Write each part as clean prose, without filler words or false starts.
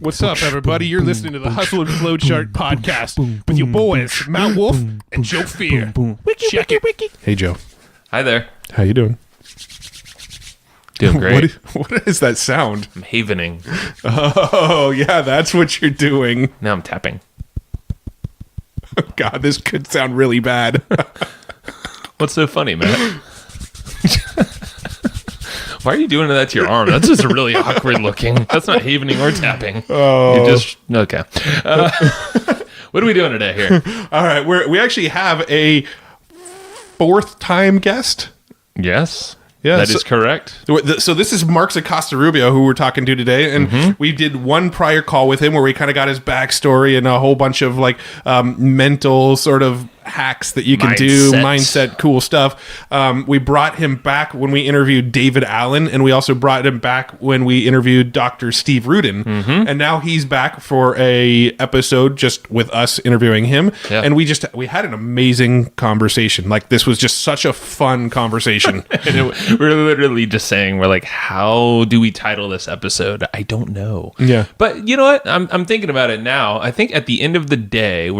What's up, everybody? You're listening to the Hustle and Flowchart podcast with your boys, Matt Wolf and Joe Fear. Check it. Hey, Joe. Hi there. How you doing? Doing great. What is that sound? I'm havening. Oh, yeah, that's what you're doing. Now I'm tapping. Oh, God, this could sound really bad. What's so funny, Matt? Why are you doing that to your arm? That's just really awkward looking. That's not havening or tapping. Oh. You just... Okay. What are we doing today here? All right, we actually have a fourth-time guest. Yes. Yeah, that is correct. So this is Marx Acosta-Rubio, who we're talking to today, and we did one prior call with him where we kind of got his backstory and a whole bunch of like mental sort of hacks that you can do, mindset, cool stuff. We brought him back when we interviewed David Allen, and we also brought him back when we interviewed Dr. Steve Ruden, and now he's back for a episode just with us interviewing him, and we had an amazing conversation. Like, this was just such a fun conversation. We're literally just saying, we're like, how do we title this episode? I don't know. Yeah. But you know what? I'm thinking about it now. I think at the end of the day,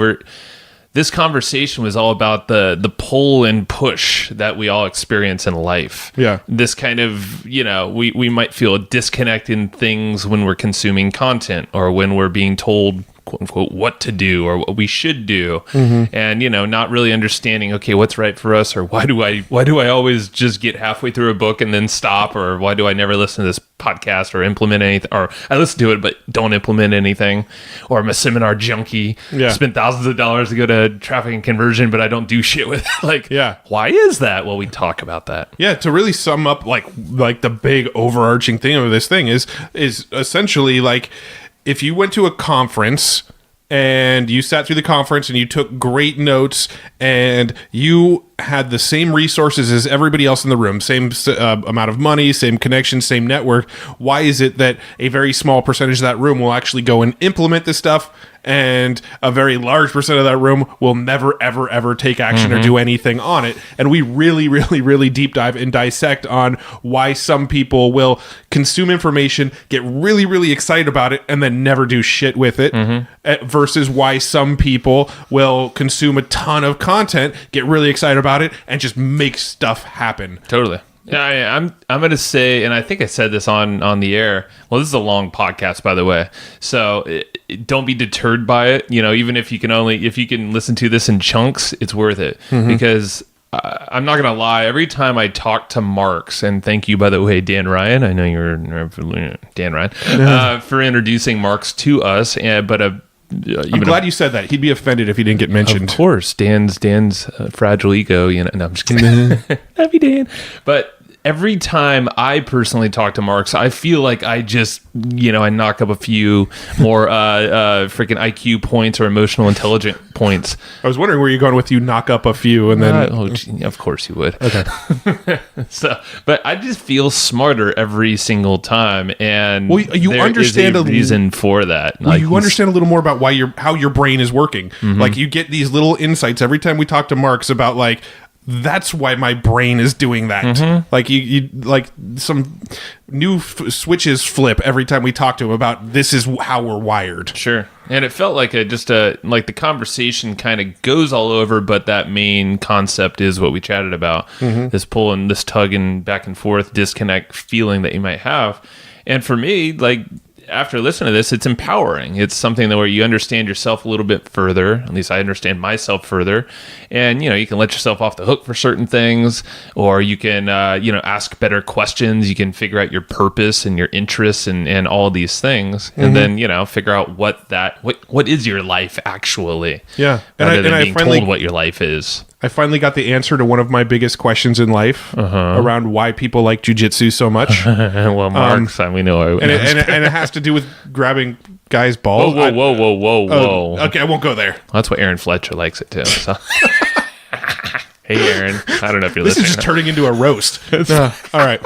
this conversation was all about the pull and push that we all experience in life. Yeah. This kind of, we might feel a disconnect in things when we're consuming content or when we're being told, quote unquote, what to do or what we should do. And, not really understanding, okay, what's right for us, or why do I always just get halfway through a book and then stop, or why do I never listen to this podcast or implement anything, or I listen to it but don't implement anything, or I'm a seminar junkie, spend thousands of dollars to go to traffic and conversion, but I don't do shit with it. Why is that? Well, we talk about that. Yeah, to really sum up like the big overarching thing of this thing is essentially like, if you went to a conference and you sat through the conference and you took great notes and you had the same resources as everybody else in the room, same amount of money, same connection, same network, why is it that a very small percentage of that room will actually go and implement this stuff, and a very large percent of that room will never, ever, ever take action or do anything on it? And we really, really, really deep dive and dissect on why some people will consume information, get really, really excited about it, and then never do shit with it, versus why some people will consume a ton of content, get really excited about it, and just make stuff happen. Totally. Yeah, I'm going to say, and I think I said this on the air. Well, this is a long podcast, by the way, so don't be deterred by it. Even if you can listen to this in chunks, it's worth it, because I'm not going to lie. Every time I talk to Marx, and thank you, by the way, Dan Ryan. I know you're Dan Ryan for introducing Marx to us, I'm glad you said that. He'd be offended if he didn't get mentioned. Of course, Dan's fragile ego. No, I'm just kidding. Love you, Dan. But every time I personally talk to Marx, I feel like I just, I knock up a few more freaking IQ points or emotional intelligence points. I was wondering where you're going with you knock up a few and then... of course you would. Okay. But I just feel smarter every single time, and you understand a reason for that. Well, you understand a little more about how your brain is working. Like, you get these little insights every time we talk to Marx about like, that's why my brain is doing that. Like you like some new switches flip every time we talk to him about this is how we're wired. Sure. And it felt like like the conversation kind of goes all over, but that main concept is what we chatted about. This pull and this tug and back and forth disconnect feeling that you might have. And for me, like, after listening to this, it's empowering. It's something where you understand yourself a little bit further. At least I understand myself further. And, you can let yourself off the hook for certain things, or you can, ask better questions. You can figure out your purpose and your interests and all these things. And then, figure out what is your life actually. Yeah. Rather than being told what your life is. I finally got the answer to one of my biggest questions in life around why people like jujitsu so much. Well, Marx, we know. And it has to do with grabbing guys' balls. Whoa. Okay, I won't go there. That's what Aaron Fletcher likes it too. So. Hey, Aaron. I don't know if you're listening. This is just turning into a roast. All right.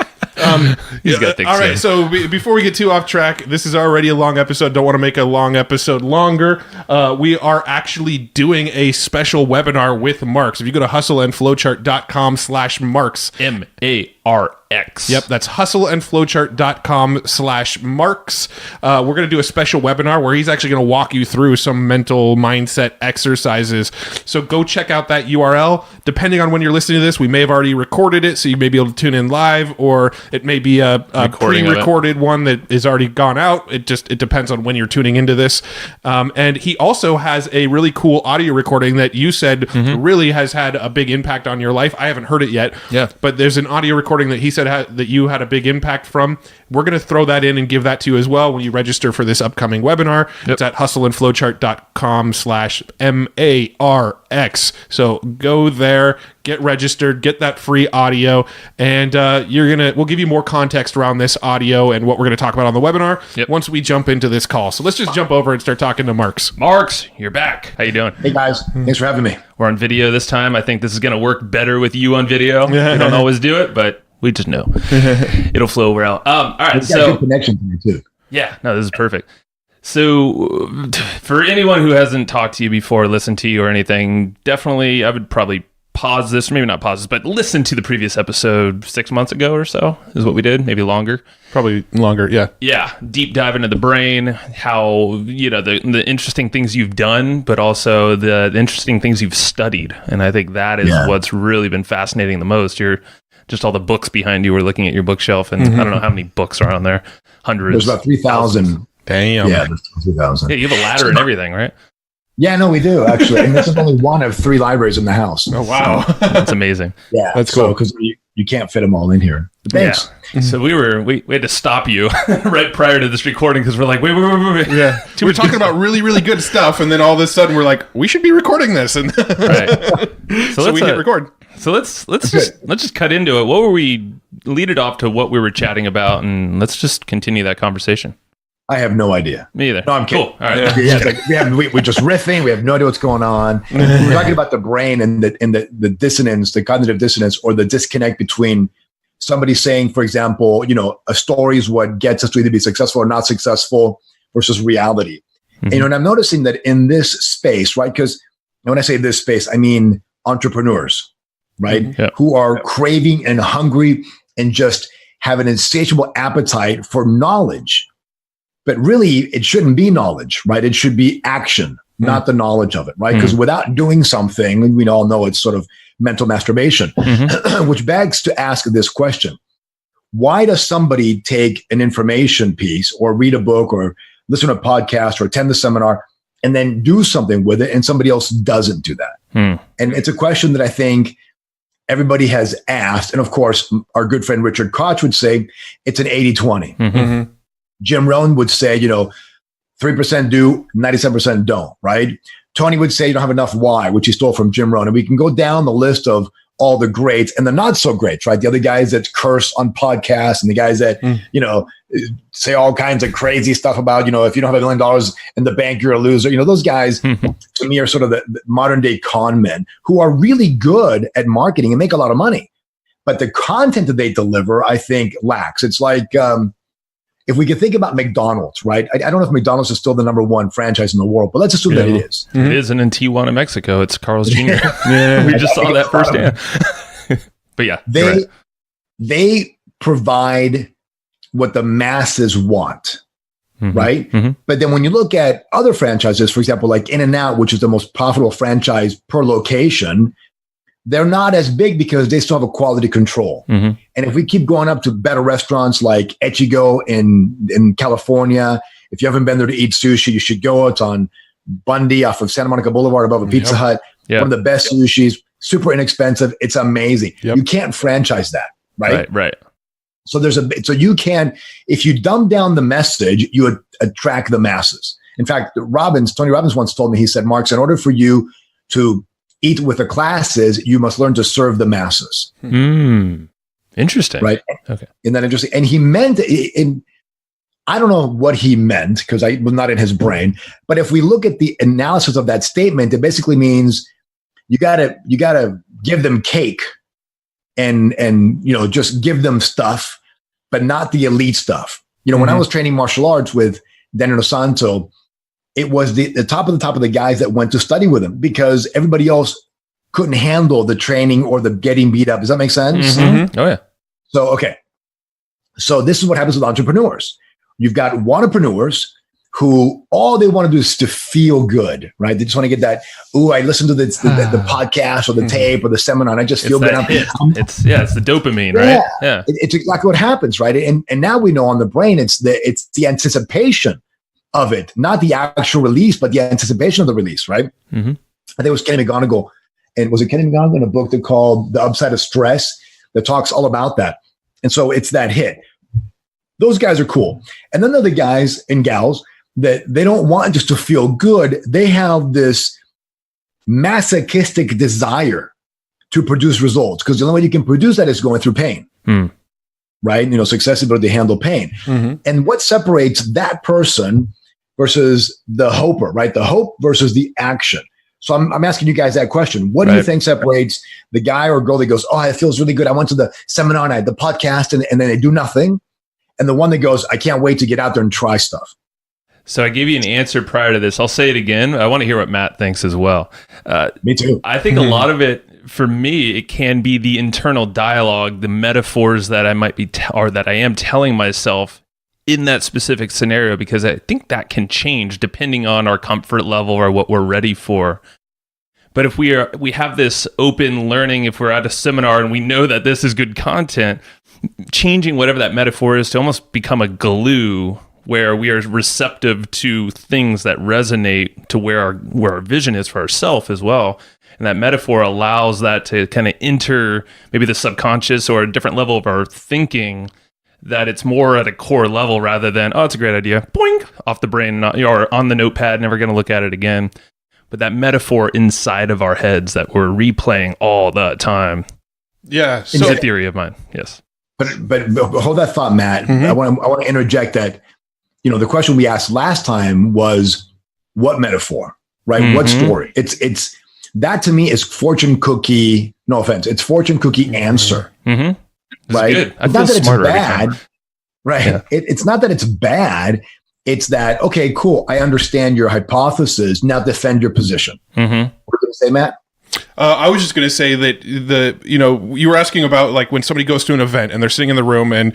He's got thick all right, so before we get too off track, this is already a long episode. Don't want to make a long episode longer. We are actually doing a special webinar with Marx. If you go to hustleandflowchart.com/Marx, MARX. MMARX. Yep, that's hustleandflowchart.com/Marx. We're going to do a special webinar where he's actually going to walk you through some mental mindset exercises. So go check out that URL. Depending on when you're listening to this, we may have already recorded it, so you may be able to tune in live, or it may be a pre-recorded one that is already gone out. It depends on when you're tuning into this. And he also has a really cool audio recording that you said really has had a big impact on your life. I haven't heard it yet. Yeah. But there's an audio recording that he said that you had a big impact from. We're going to throw that in and give that to you as well when you register for this upcoming webinar. Yep. It's at hustleandflowchart.com/MARX. So go there, get registered, get that free audio, and we'll give you more context around this audio and what we're going to talk about on the webinar once we jump into this call. So let's just jump over and start talking to Marx. Marx, you're back. How you doing? Hey guys, thanks for having me. We're on video this time. I think this is going to work better with you on video. We don't always do it, but we just know it'll flow well. All right, so good connection to me too. Yeah, no, this is perfect. So for anyone who hasn't talked to you before, listened to you or anything, definitely I would probably pause this, maybe not pause this, but listen to the previous episode 6 months ago or so is what we did, maybe longer. Probably longer, yeah. Yeah, deep dive into the brain, how, the interesting things you've done, but also the interesting things you've studied. And I think that is what's really been fascinating the most. Just all the books behind you. We're looking at your bookshelf, and I don't know how many books are on there. Hundreds. There's about 3,000. Damn. Yeah, there's 3,000. Yeah, you have a ladder and everything, right? Yeah, no, we do, actually. And this is only one of 3 libraries in the house. Oh, wow. That's amazing. Yeah, that's cool. Because you can't fit them all in here. But thanks. Yeah. So we had to stop you right prior to this recording because we're like, wait. Yeah. We're talking about really, really good stuff, and then all of a sudden we're like, we should be recording this. And right. So we hit record. So let's just cut into it. What were we lead it off to what we were chatting about, and let's just continue that conversation. I have no idea. Me either. No, I'm kidding. Cool. All right. We're just riffing. We have no idea what's going on. We're talking about the brain and the dissonance, the cognitive dissonance, or the disconnect between somebody saying, for example, a story is what gets us to either be successful or not successful versus reality. Mm-hmm. And I'm noticing that in this space, right? Because when I say this space, I mean entrepreneurs, right? Who are craving and hungry and just have an insatiable appetite for knowledge. But really, it shouldn't be knowledge, right? It should be action, not the knowledge of it, right? Because without doing something, we all know it's sort of mental masturbation, which begs to ask this question. Why does somebody take an information piece or read a book or listen to a podcast or attend the seminar and then do something with it and somebody else doesn't do that? And it's a question that I think everybody has asked. And of course, our good friend Richard Koch would say it's an 80-20. Jim Rohn would say, 3% do, 97% don't, right? Tony would say you don't have enough why, which he stole from Jim Rohn. And we can go down the list of all the greats and the not so greats, right? The other guys that curse on podcasts and the guys that, say all kinds of crazy stuff about, if you don't have $1 million in the bank, you're a loser. Those guys to me are sort of the modern day con men who are really good at marketing and make a lot of money. But the content that they deliver, I think, lacks. It's like, if we could think about McDonald's, right? I don't know if McDonald's is still the number 1 franchise in the world, but let's assume that it is. It isn't in Tijuana, Mexico. It's Carl's Jr. We just saw that firsthand. But yeah, they provide what the masses want, right? But then when you look at other franchises, for example, like In-N-Out, which is the most profitable franchise per location, they're not as big because they still have a quality control. And if we keep going up to better restaurants like Echigo in California, if you haven't been there to eat sushi, you should go. It's on Bundy off of Santa Monica Boulevard above a Pizza Hut. One of the best sushis, super inexpensive. It's amazing. You can't franchise that, right? Right. So so you can, if you dumb down the message, you would attract the masses. In fact, Tony Robbins once told me, he said, Marx, in order for you to eat with the classes, you must learn to serve the masses. Interesting. Right? Okay. Isn't that interesting? And he meant, I don't know what he meant because I was not in his brain, but if we look at the analysis of that statement, it basically means you gotta give them cake and just give them stuff, but not the elite stuff. When I was training martial arts with Daniel Santo, it was the top of the guys that went to study with him because everybody else couldn't handle the training or the getting beat up. Does that make sense? Oh yeah. So, okay. So this is what happens with entrepreneurs. You've got wantrepreneurs who all they want to do is to feel good, right? They just want to get that, I listened to the podcast or the tape or the seminar and I just feel good. It's the dopamine, right? Yeah. It's exactly what happens, right? And now we know on the brain, it's the anticipation of it, not the actual release, but the anticipation of the release, right? Mm-hmm. I think it was Kenny McGonigal. And was it Kenny McGonigal in a book that called The Upside of Stress that talks all about that? And so it's that hit. Those guys are cool. And then there are the guys and gals that they don't want just to feel good. They have this masochistic desire to produce results because the only way you can produce that is going through pain, right? Success is ability to handle pain. Mm-hmm. And what separates that person versus the hoper, right? The hope versus the action. So I'm asking you guys that question. What do you think separates the guy or girl that goes, it feels really good. I went to the seminar and I had the podcast and then they do nothing. And the one that goes, I can't wait to get out there and try stuff. So I gave you an answer prior to this. I'll say it again. I want to hear what Matt thinks as well. Me too. I think a lot of it, for me, it can be the internal dialogue, the metaphors that I might be, or that I am telling myself in that specific scenario, because I think that can change depending on our comfort level or what we're ready for. But if we have this open learning, if we're at a seminar and we know that this is good content, changing whatever that metaphor is to almost become a glue where we are receptive to things that resonate to where our vision is for ourselves as well. And that metaphor allows that to kind of enter maybe the subconscious or a different level of our thinking, that it's more at a core level rather than, it's a great idea, boing, off the brain, or on the notepad, never going to look at it again. But that metaphor inside of our heads that we're replaying all the time. Yeah. So, it's a theory of mine. Yes. But hold that thought, Matt. Mm-hmm. I want to interject that, the question we asked last time was what metaphor, right? Mm-hmm. What story? It's that to me is fortune cookie. No offense. It's fortune cookie answer. Mm-hmm. Right. Good. I it's feel not that smarter it's bad. Right. Yeah. It's not that it's bad. It's that, okay, cool. I understand your hypothesis. Now defend your position. Mm-hmm. What are you going to say, Matt? I was just going to say that you were asking about like when somebody goes to an event and they're sitting in the room and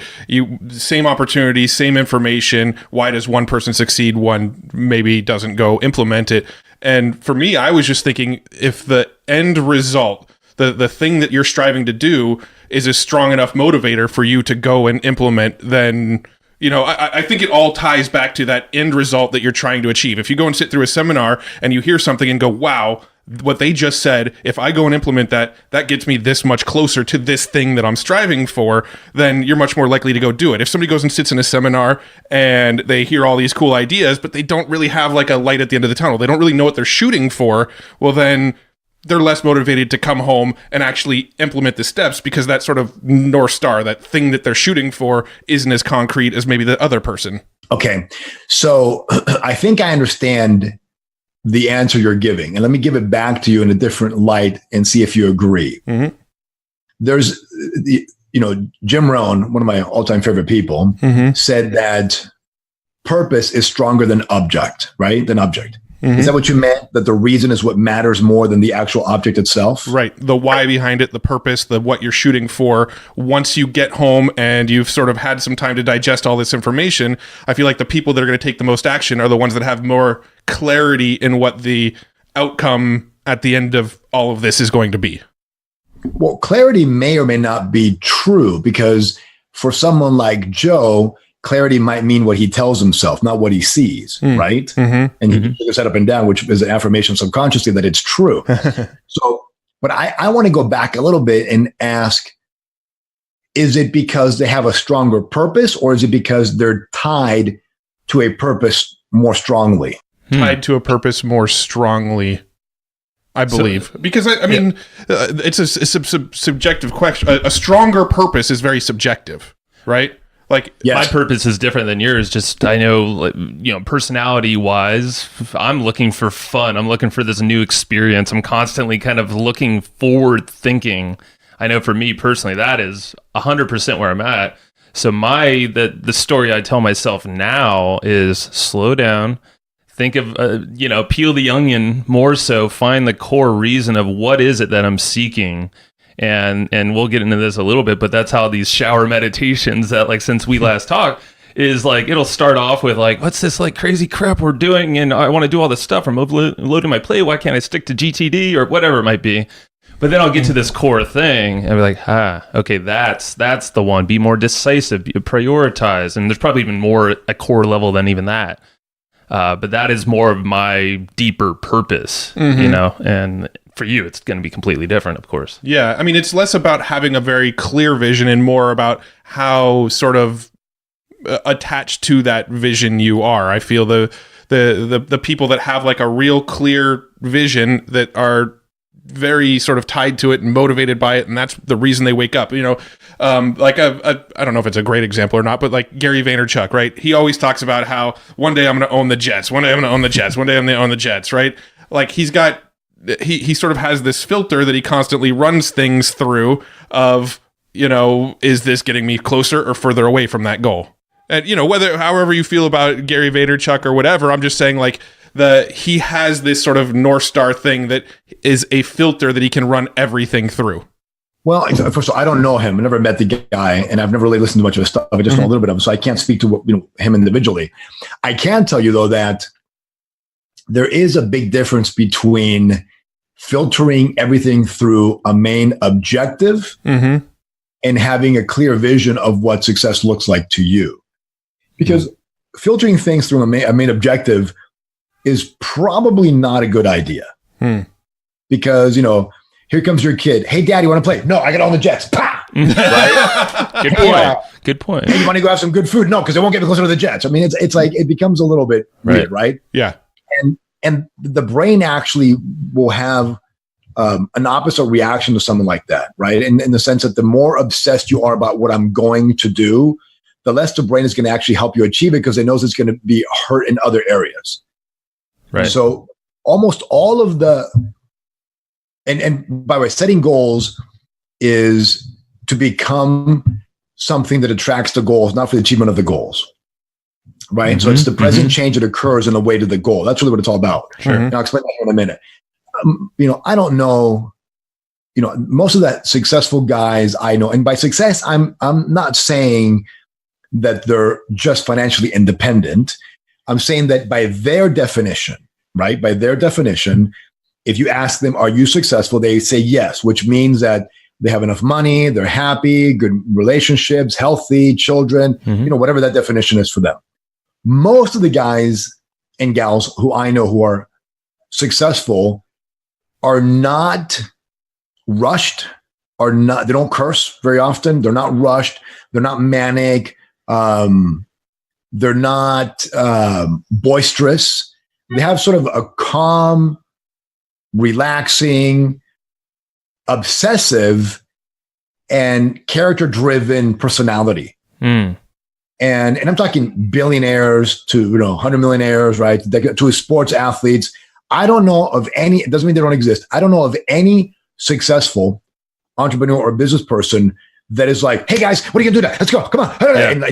same opportunity, same information. Why does one person succeed? One maybe doesn't go implement it. And for me, I was just thinking if the end result, the thing that you're striving to do is a strong enough motivator for you to go and implement, then I think it all ties back to that end result that you're trying to achieve. If you go and sit through a seminar and you hear something and go, wow, what they just said, if I go and implement that gets me this much closer to this thing that I'm striving for, then you're much more likely to go do it. If somebody goes and sits in a seminar and they hear all these cool ideas, but they don't really have like a light at the end of the tunnel, they don't really know what they're shooting for, well then they're less motivated to come home and actually implement the steps because that sort of North Star, that thing that they're shooting for, isn't as concrete as maybe the other person. Okay. So I think I understand the answer you're giving. And let me give it back to you in a different light and see if you agree. Mm-hmm. There's, Jim Rohn, one of my all-time favorite people, said that purpose is stronger than object, right? Than object. Mm-hmm. Is that what you meant? That the reason is what matters more than the actual object itself? Right. The why behind it, the purpose, what you're shooting for. Once you get home and you've sort of had some time to digest all this information, I feel like the people that are going to take the most action are the ones that have more clarity in what the outcome at the end of all of this is going to be. Well, clarity may or may not be true because for someone like Joe, clarity might mean what he tells himself, not what he sees, right? Mm-hmm. And he figures that up and down, which is an affirmation subconsciously that it's true. But I want to go back a little bit and ask, is it because they have a stronger purpose or is it because they're tied to a purpose more strongly? Tied to a purpose more strongly, I believe. Because, I mean, it's a subjective question. A stronger purpose is very subjective, right? Like, yes. My purpose is different than yours. Just, I know, personality wise, I'm looking for fun. I'm looking for this new experience. I'm constantly kind of looking forward thinking. I know for me personally, that is 100% where I'm at. So the story I tell myself now is slow down, think of, peel the onion more so, find the core reason of what is it that I'm seeking. And we'll get into this a little bit, but that's how these shower meditations that, like, since we last talked, is like, it'll start off with like, what's this like crazy crap we're doing? And I want to do all this stuff. I'm loading my plate. Why can't I stick to GTD or whatever it might be? But then I'll get to this core thing and be like, okay, that's the one. Be more decisive, prioritize. And there's probably even more a core level than even that. But that is more of my deeper purpose, you know, and for you, it's going to be completely different, of course. Yeah. I mean, it's less about having a very clear vision and more about how sort of attached to that vision you are. I feel the people that have like a real clear vision that are very sort of tied to it and motivated by it, and that's the reason they wake up. You know, like I don't know if it's a great example or not, but like Gary Vaynerchuk, right? He always talks about how one day I'm going to own the Jets, one day I'm going to own the Jets, one day I'm going to own the Jets, right? Like he sort of has this filter that he constantly runs things through of, you know, is this getting me closer or further away from that goal? And, you know, however you feel about Gary Vaynerchuk or whatever, I'm just saying like he has this sort of North Star thing that is a filter that he can run everything through. Well, first of all, I don't know him. I never met the guy, and I've never really listened to much of his stuff. I just know a little bit of him, so I can't speak to him individually. I can tell you though that there is a big difference between filtering everything through a main objective and having a clear vision of what success looks like to you. Because filtering things through a main objective is probably not a good idea. Because, you know, here comes your kid. Hey, Dad, you want to play? No, I got all the Jets. Pa! Right? Good point. Good point. Hey, you want to go have some good food? No, because they won't get me closer to the Jets. I mean, it's like it becomes a little bit weird, right? Yeah. And the brain actually will have an opposite reaction to something like that, right? In the sense that the more obsessed you are about what I'm going to do, the less the brain is going to actually help you achieve it because it knows it's going to be hurt in other areas. Right. So almost all of and by the way, setting goals is to become something that attracts the goals, not for the achievement of the goals. Right. So it's the present change that occurs in the way to the goal. That's really what it's all about. Sure. And I'll explain that in a minute. You know, I don't know, you know, most of that successful guys I know, and by success, I'm not saying that they're just financially independent. I'm saying that by their definition, right? By their definition, if you ask them, are you successful? They say yes, which means that they have enough money, they're happy, good relationships, healthy, children, you know, whatever that definition is for them. Most of the guys and gals who I know who are successful are not rushed, they don't curse very often. They're not rushed. They're not manic. They're not boisterous. They have sort of a calm, relaxing, obsessive, and character-driven personality. And I'm talking billionaires to 100 millionaires, right? To sports athletes. I don't know of any. It doesn't mean they don't exist. I don't know of any successful entrepreneur or business person that is like, hey guys, what are you gonna do now? Let's go, come on. Yeah. And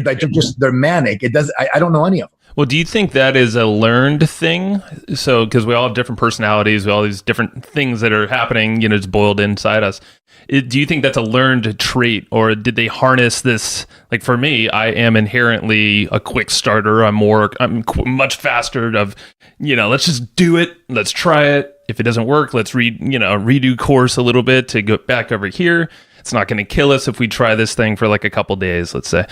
they're manic. It does. I don't know any of them. Well, do you think that is a learned thing? So, because we all have different personalities, we all have these different things that are happening, you know, it's boiled inside us. Do you think that's a learned trait, or did they harness this? Like for me, I am inherently a quick starter. I'm much faster of, you know, let's just do it. Let's try it. If it doesn't work, let's redo course a little bit to go back over here. It's not going to kill us if we try this thing for like a couple days, let's say.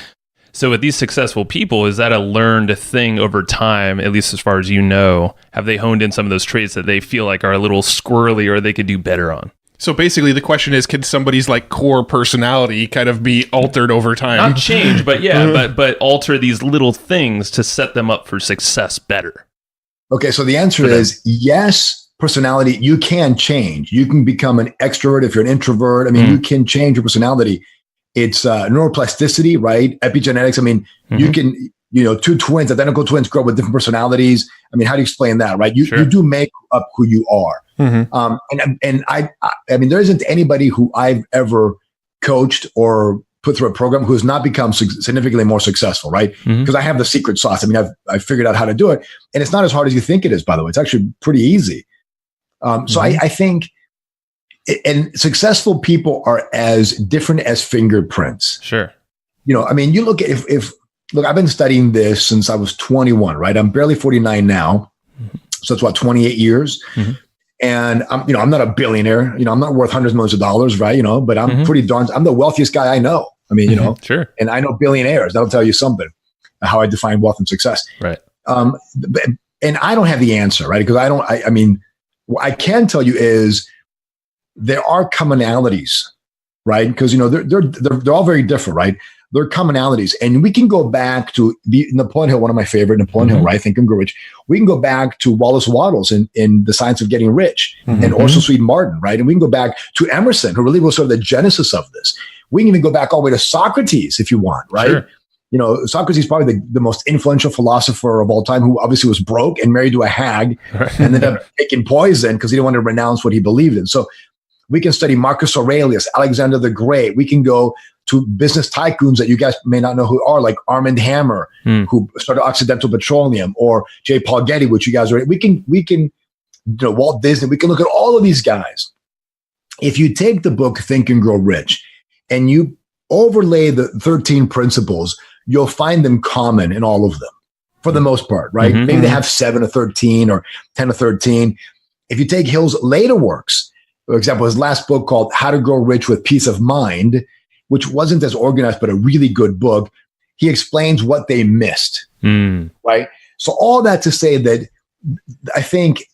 So with these successful people, is that a learned thing over time, at least as far as you know? Have they honed in some of those traits that they feel like are a little squirrely or they could do better on? So basically the question is, can somebody's like core personality kind of be altered over time? Not change, but yeah, but alter these little things to set them up for success better. Okay, so the answer is yes. Personality, you can change. You can become an extrovert if you're an introvert. I mean, you can change your personality. It's neuroplasticity, right? Epigenetics. I mean, you can, two twins, identical twins, grow up with different personalities. I mean, how do you explain that, right? You do make up who you are. And I mean, there isn't anybody who I've ever coached or put through a program who has not become significantly more successful, right? Because I have the secret sauce. I mean, I've figured out how to do it, and it's not as hard as you think it is. By the way, it's actually pretty easy. So I think and successful people are as different as fingerprints. Sure. I mean, you look at look, I've been studying this since I was 21, right? I'm barely 49 now. So it's 28 years. And I'm not a billionaire, I'm not worth hundreds of millions of dollars, right? But I'm pretty darn, I'm the wealthiest guy I know. I mean, sure. And I know billionaires. That'll tell you something, how I define wealth and success. Right. And I don't have the answer, right? Because I mean, what I can tell you is there are commonalities, right? Because, they're all very different, right? There are commonalities. And we can go back to Napoleon Hill, one of my favorite, Napoleon Hill, right? Think and Grow Rich. We can go back to Wallace Wattles in The Science of Getting Rich and Orson Swede Martin, right? And we can go back to Emerson, who really was sort of the genesis of this. We can even go back all the way to Socrates if you want, right? Sure. Socrates is probably the most influential philosopher of all time, who obviously was broke and married to a hag and ended up taking poison because he didn't want to renounce what he believed in. So we can study Marcus Aurelius, Alexander the Great. We can go to business tycoons that you guys may not know who are, like Armand Hammer, who started Occidental Petroleum, or J. Paul Getty, which you guys are. We can Walt Disney. We can look at all of these guys. If you take the book Think and Grow Rich and you overlay the 13 principles, you'll find them common in all of them for the most part, right? Maybe they have 7 or 13 or 10 or 13. If you take Hill's later works, for example, his last book called How to Grow Rich with Peace of Mind, which wasn't as organized, but a really good book, he explains what they missed, right? So all that to say that I think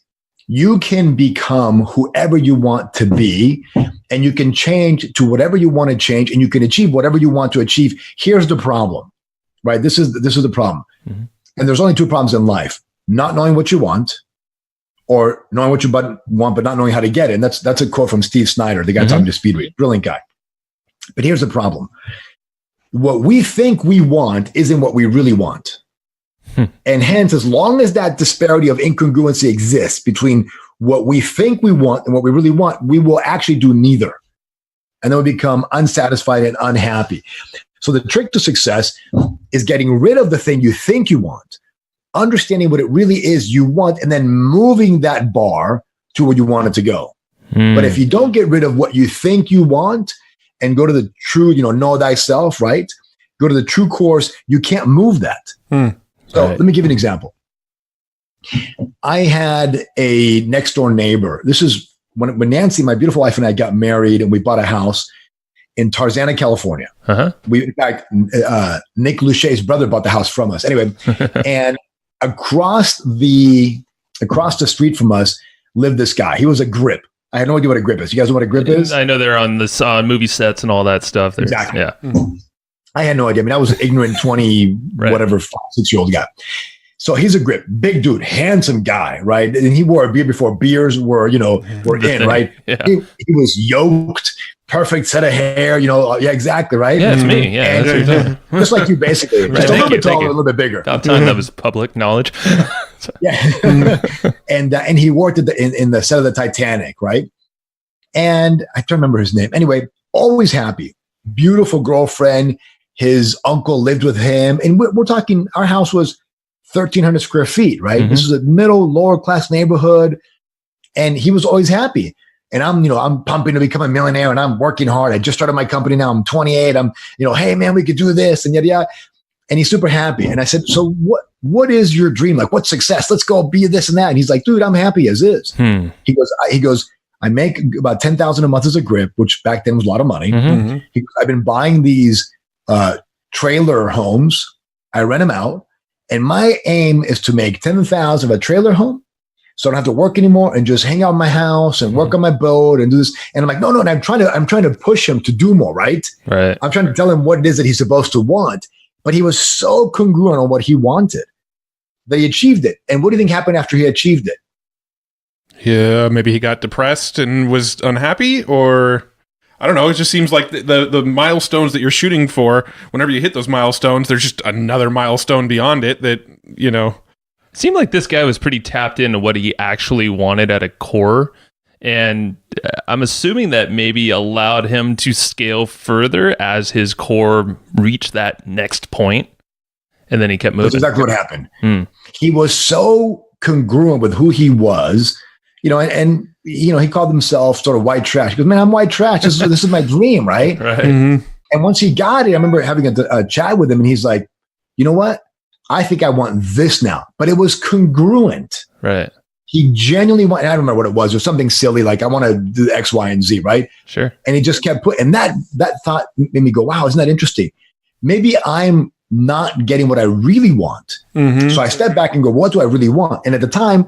you can become whoever you want to be, and you can change to whatever you want to change, and you can achieve whatever you want to achieve. Here's the problem, right? This is the problem. And there's only 2 problems in life: not knowing what you want, or knowing what you want but not knowing how to get it. And that's a quote from Steve Snyder, the guy talking to Speedway, brilliant guy. But here's the problem. What we think we want isn't what we really want. And hence, as long as that disparity of incongruency exists between what we think we want and what we really want, we will actually do neither. And then we become unsatisfied and unhappy. So the trick to success is getting rid of the thing you think you want, understanding what it really is you want, and then moving that bar to where you want it to go. But if you don't get rid of what you think you want and go to the true, know thyself, right? Go to the true course, you can't move that. So let me give you an example. I had a next door neighbor. This is when Nancy, my beautiful wife, and I got married, and we bought a house in Tarzana, California. We, in fact, Nick Luche's brother bought the house from us. Anyway, and across the street from us lived this guy. He was a grip. I had no idea what a grip is. You guys know what a grip is? I know they're on the movie sets and all that stuff. Exactly. Yeah. I had no idea. I mean, I was an ignorant 20, whatever, 5-6-year-old guy. So he's a grip, big dude, handsome guy, right? And he wore a beard before beers were in, right? Yeah. He was yoked, perfect set of hair, yeah, exactly, right? Yeah, it's me. Yeah, and, just like you, basically. Right. Just a little bit taller, a little bit bigger. About time that was public knowledge. Yeah, and he worked in the set of the Titanic, right? And I can't remember his name. Anyway, always happy, beautiful girlfriend. His uncle lived with him, and we're talking. Our house was 1,300 square feet, right? This is a lower class neighborhood, and he was always happy. And I'm pumping to become a millionaire, and I'm working hard. I just started my company now. I'm 28. I'm, hey man, we could do this and yada yada. And he's super happy. And I said, so what is your dream? Like, what's success? Let's go be this and that. And he's like, dude, I'm happy as is. He goes, I make about $10,000 a month as a grip, which back then was a lot of money. I've been buying these trailer homes. I rent them out. And my aim is to make $10,000 of a trailer home, so I don't have to work anymore and just hang out in my house and work on my boat and do this. And I'm like, no. And I'm trying to push him to do more, right? Right. I'm trying to tell him what it is that he's supposed to want. But he was so congruent on what he wanted that he achieved it. And what do you think happened after he achieved it? Yeah, maybe he got depressed and was unhappy, or I don't know. It just seems like the milestones that you're shooting for, whenever you hit those milestones, there's just another milestone beyond it that, Seemed like this guy was pretty tapped into what he actually wanted at a core. And I'm assuming that maybe allowed him to scale further as his core reached that next point. And then he kept moving. That's exactly what happened. He was so congruent with who he was and he called himself sort of white trash. He goes, man, I'm white trash. This is my dream, right? Right. Mm-hmm. And once he got it, I remember having a chat with him, and he's like, you know what? I think I want this now. But it was congruent. Right. He genuinely wanted, I don't remember what it was, or something silly like, I want to do X, Y, and Z, right? Sure. And he just kept putting, and that thought made me go, wow, isn't that interesting? Maybe I'm not getting what I really want. Mm-hmm. So I stepped back and go, what do I really want? And at the time,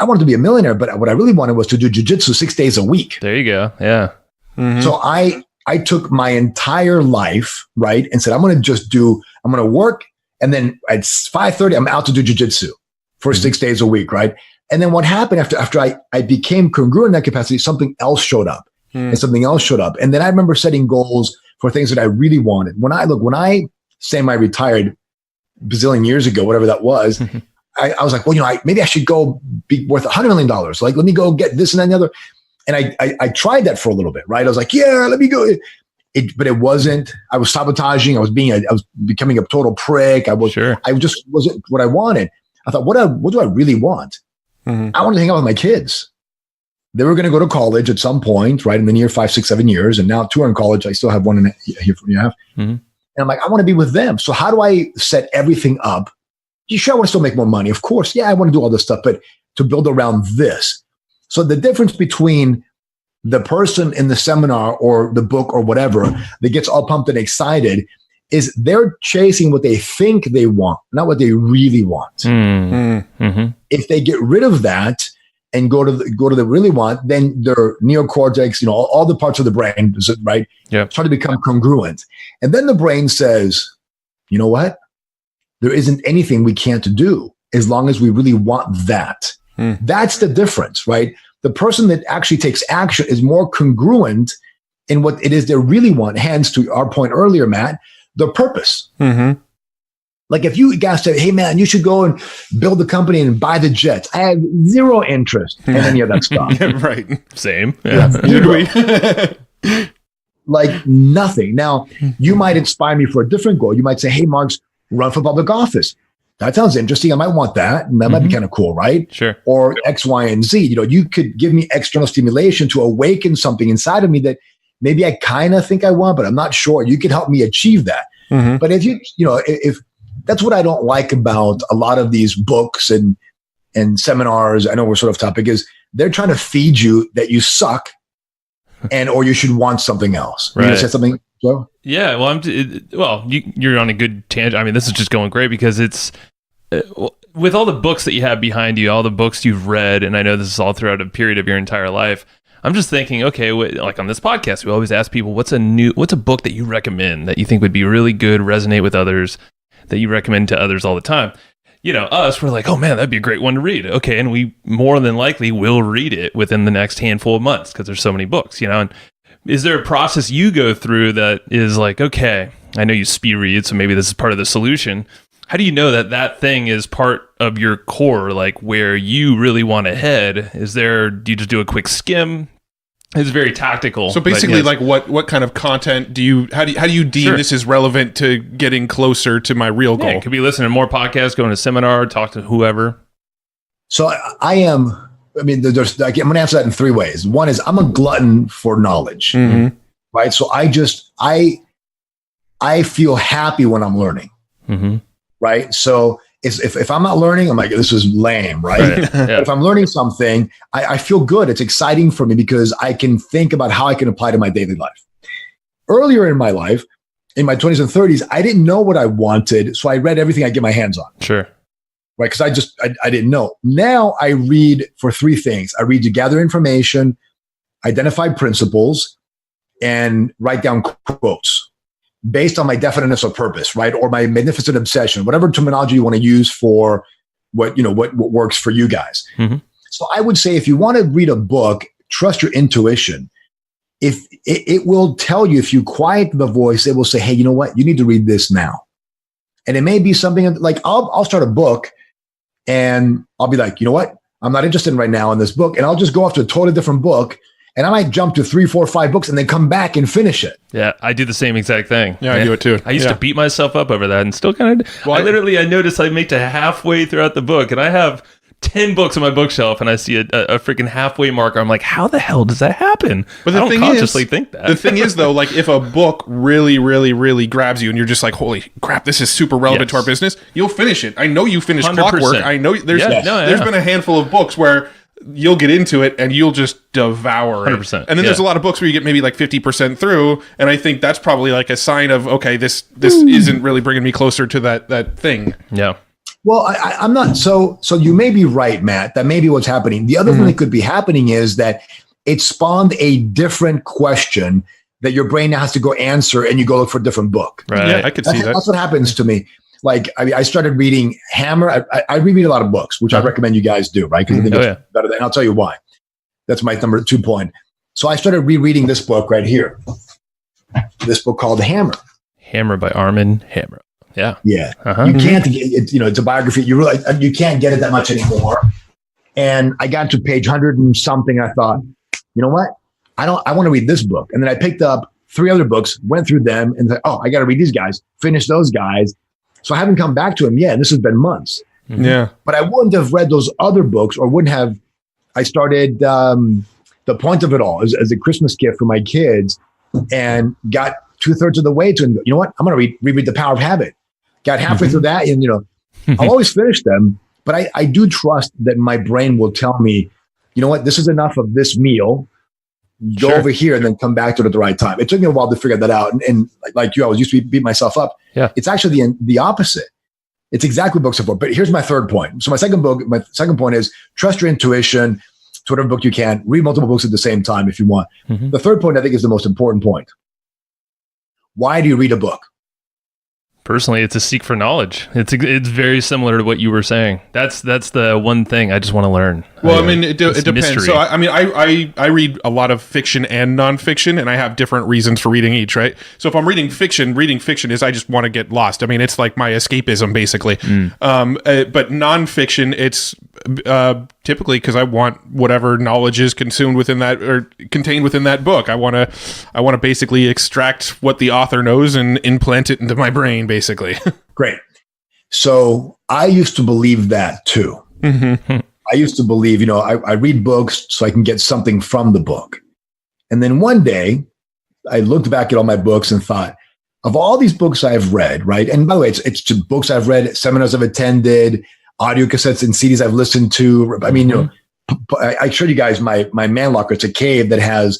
I wanted to be a millionaire, but what I really wanted was to do jujitsu 6 days a week. There you go. Yeah. Mm-hmm. So I took my entire life, right, and said, I'm going to work, and then at 5:30, I'm out to do jujitsu for 6 days a week, right? And then what happened after I became congruent in that capacity, something else showed up, and something else showed up. And then I remember setting goals for things that I really wanted. When I say I retired bazillion years ago, whatever that was, I was like, well, maybe I should go be worth $100 million. Like, let me go get this and that and the other. And I tried that for a little bit, right? I was like, yeah, let me go. But it wasn't. I was sabotaging. I was becoming a total prick. I just wasn't what I wanted. I thought, what do I really want? Mm-hmm. I wanted to hang out with my kids. They were going to go to college at some point, right? In the near 5, 6, 7 years. And now 2 are in college. I still have 1 here for you. Mm-hmm. And I'm like, I want to be with them. So how do I set everything up? Sure, I want to still make more money. Of course. Yeah, I want to do all this stuff, but to build around this. So the difference between the person in the seminar or the book or whatever that gets all pumped and excited is they're chasing what they think they want, not what they really want. Mm-hmm. If they get rid of that and go to the really want, then their neocortex, all the parts of the brain, right, start to become congruent. And then the brain says, you know what? There isn't anything we can't do as long as we really want that. That's the difference, right? The person that actually takes action is more congruent in what it is they really want. Hence, to our point earlier, Matt, the purpose. Mm-hmm. Like if you guys said, hey, man, you should go and build a company and buy the jets. I have zero interest in any of that stuff. Right. Same. Yeah. Like nothing. Now, you might inspire me for a different goal. You might say, hey, Marx, run for public office. That sounds interesting. I might want that. That might be kind of cool, right? Sure. Or X, Y, and Z. You could give me external stimulation to awaken something inside of me that maybe I kind of think I want, but I'm not sure. You could help me achieve that. Mm-hmm. But if that's what I don't like about a lot of these books and seminars, I know we're sort of topic, is they're trying to feed you that you suck or you should want something else. Right. You gonna say something, Joe? Yeah, well, you're on a good tangent. I mean, this is just going great because it's with all the books that you have behind you, all the books you've read, and I know this is all throughout a period of your entire life. I'm just thinking, okay, like on this podcast, we always ask people, what's a book that you recommend that you think would be really good, resonate with others, that you recommend to others all the time? Us, we're like, oh man, that'd be a great one to read. Okay, and we more than likely will read it within the next handful of months because there's so many books, And is there a process you go through that is like, okay, I know you speed read, so maybe this is part of the solution. How do you know that thing is part of your core, like where you really want to head? Do you just do a quick skim? It's very tactical. So basically, like what kind of content how do you deem this is relevant to getting closer to my real goal? It could be listening to more podcasts, going to a seminar, talk to whoever. So I'm going to answer that in 3 ways. One is I'm a glutton for knowledge, right? So I feel happy when I'm learning, right? So if I'm not learning, I'm like, this is lame, right? Yeah. But if I'm learning something, I feel good. It's exciting for me because I can think about how I can apply to my daily life. Earlier in my life, in my 20s and 30s, I didn't know what I wanted, so I read everything I get my hands on. Sure. Right, because I didn't know. Now I read for 3 things. I read to gather information, identify principles, and write down quotes based on my definiteness of purpose, right? Or my magnificent obsession, whatever terminology you want to use for what works for you guys. Mm-hmm. So I would say if you want to read a book, trust your intuition. If it will tell you, if you quiet the voice, it will say, hey, you know what? You need to read this now. And it may be something like I'll start a book and I'll be like, you know what? I'm not interested right now in this book. And I'll just go off to a totally different book. And I might jump to 3, 4, 5 books and then come back and finish it. Yeah, I do the same exact thing. Yeah, I do it too. I used to beat myself up over that and still kind of... I noticed I make to halfway throughout the book and I have 10 books on my bookshelf and I see a freaking halfway marker. I'm like, how the hell does that happen? But I don't consciously think that. The thing is, though, like if a book really, really, really grabs you and you're just like, holy crap, this is super relevant to our business, you'll finish it. I know you finished 100%. Clockwork. I know there's been a handful of books where you'll get into it and you'll just devour it. 100%. And then there's a lot of books where you get maybe like 50% through. And I think that's probably like a sign of, okay, this isn't really bringing me closer to that thing. Yeah. Well, I'm not. So you may be right, Matt. That may be what's happening. The other thing that could be happening is that it spawned a different question that your brain now has to go answer, and you go look for a different book. Right. Yeah, I could see that. That's what happens to me. Like, I started reading Hammer. I reread a lot of books, which I recommend you guys do, right? Because I think it's better. And I'll tell you why. That's my number 2 point. So I started rereading this book right here. This book called Hammer. Hammer by Armand Hammer. Yeah. Yeah. You can't get it, it's a biography. You can't get it that much anymore. And I got to page 100 and something. And I thought, you know what? I want to read this book. And then I picked up 3 other books, went through them and said, I got to read these guys, finish those guys. So I haven't come back to them yet. And this has been months. Yeah. But I wouldn't have read those other books or wouldn't have. I started The Point of It All as a Christmas gift for my kids and got 2/3 of the way to, you know what? I'm going to reread The Power of Habit. Got halfway through that, and I'll always finish them, but I do trust that my brain will tell me, you know what, this is enough of this meal. Go over here and then come back to it at the right time. It took me a while to figure that out, and like you, I was used to beat myself up. Yeah, it's actually the opposite. It's exactly what books are for. But here's my third point. So my second point is trust your intuition to whatever book you can. Read multiple books at the same time if you want. The third point I think is the most important point. Why do you read a book? Personally, it's a seek for knowledge. It's very similar to what you were saying. That's the one thing I just want to learn. Well, I mean, it depends. Mystery. So, I read a lot of fiction and nonfiction, and I have different reasons for reading each, right? So if I'm reading fiction is I just want to get lost. I mean, it's like my escapism, basically. But nonfiction, it's typically because I want whatever knowledge is consumed within that or contained within that book. I want to basically extract what the author knows and implant it into my brain, basically. Great. So I used to believe that too. I used to believe, I read books so I can get something from the book. And then one day I looked back at all my books and thought, of all these books I've read, right? And by the way, it's books I've read, seminars I've attended, audio cassettes and CDs I've listened to. I mean, I showed you guys my man locker. It's a cave that has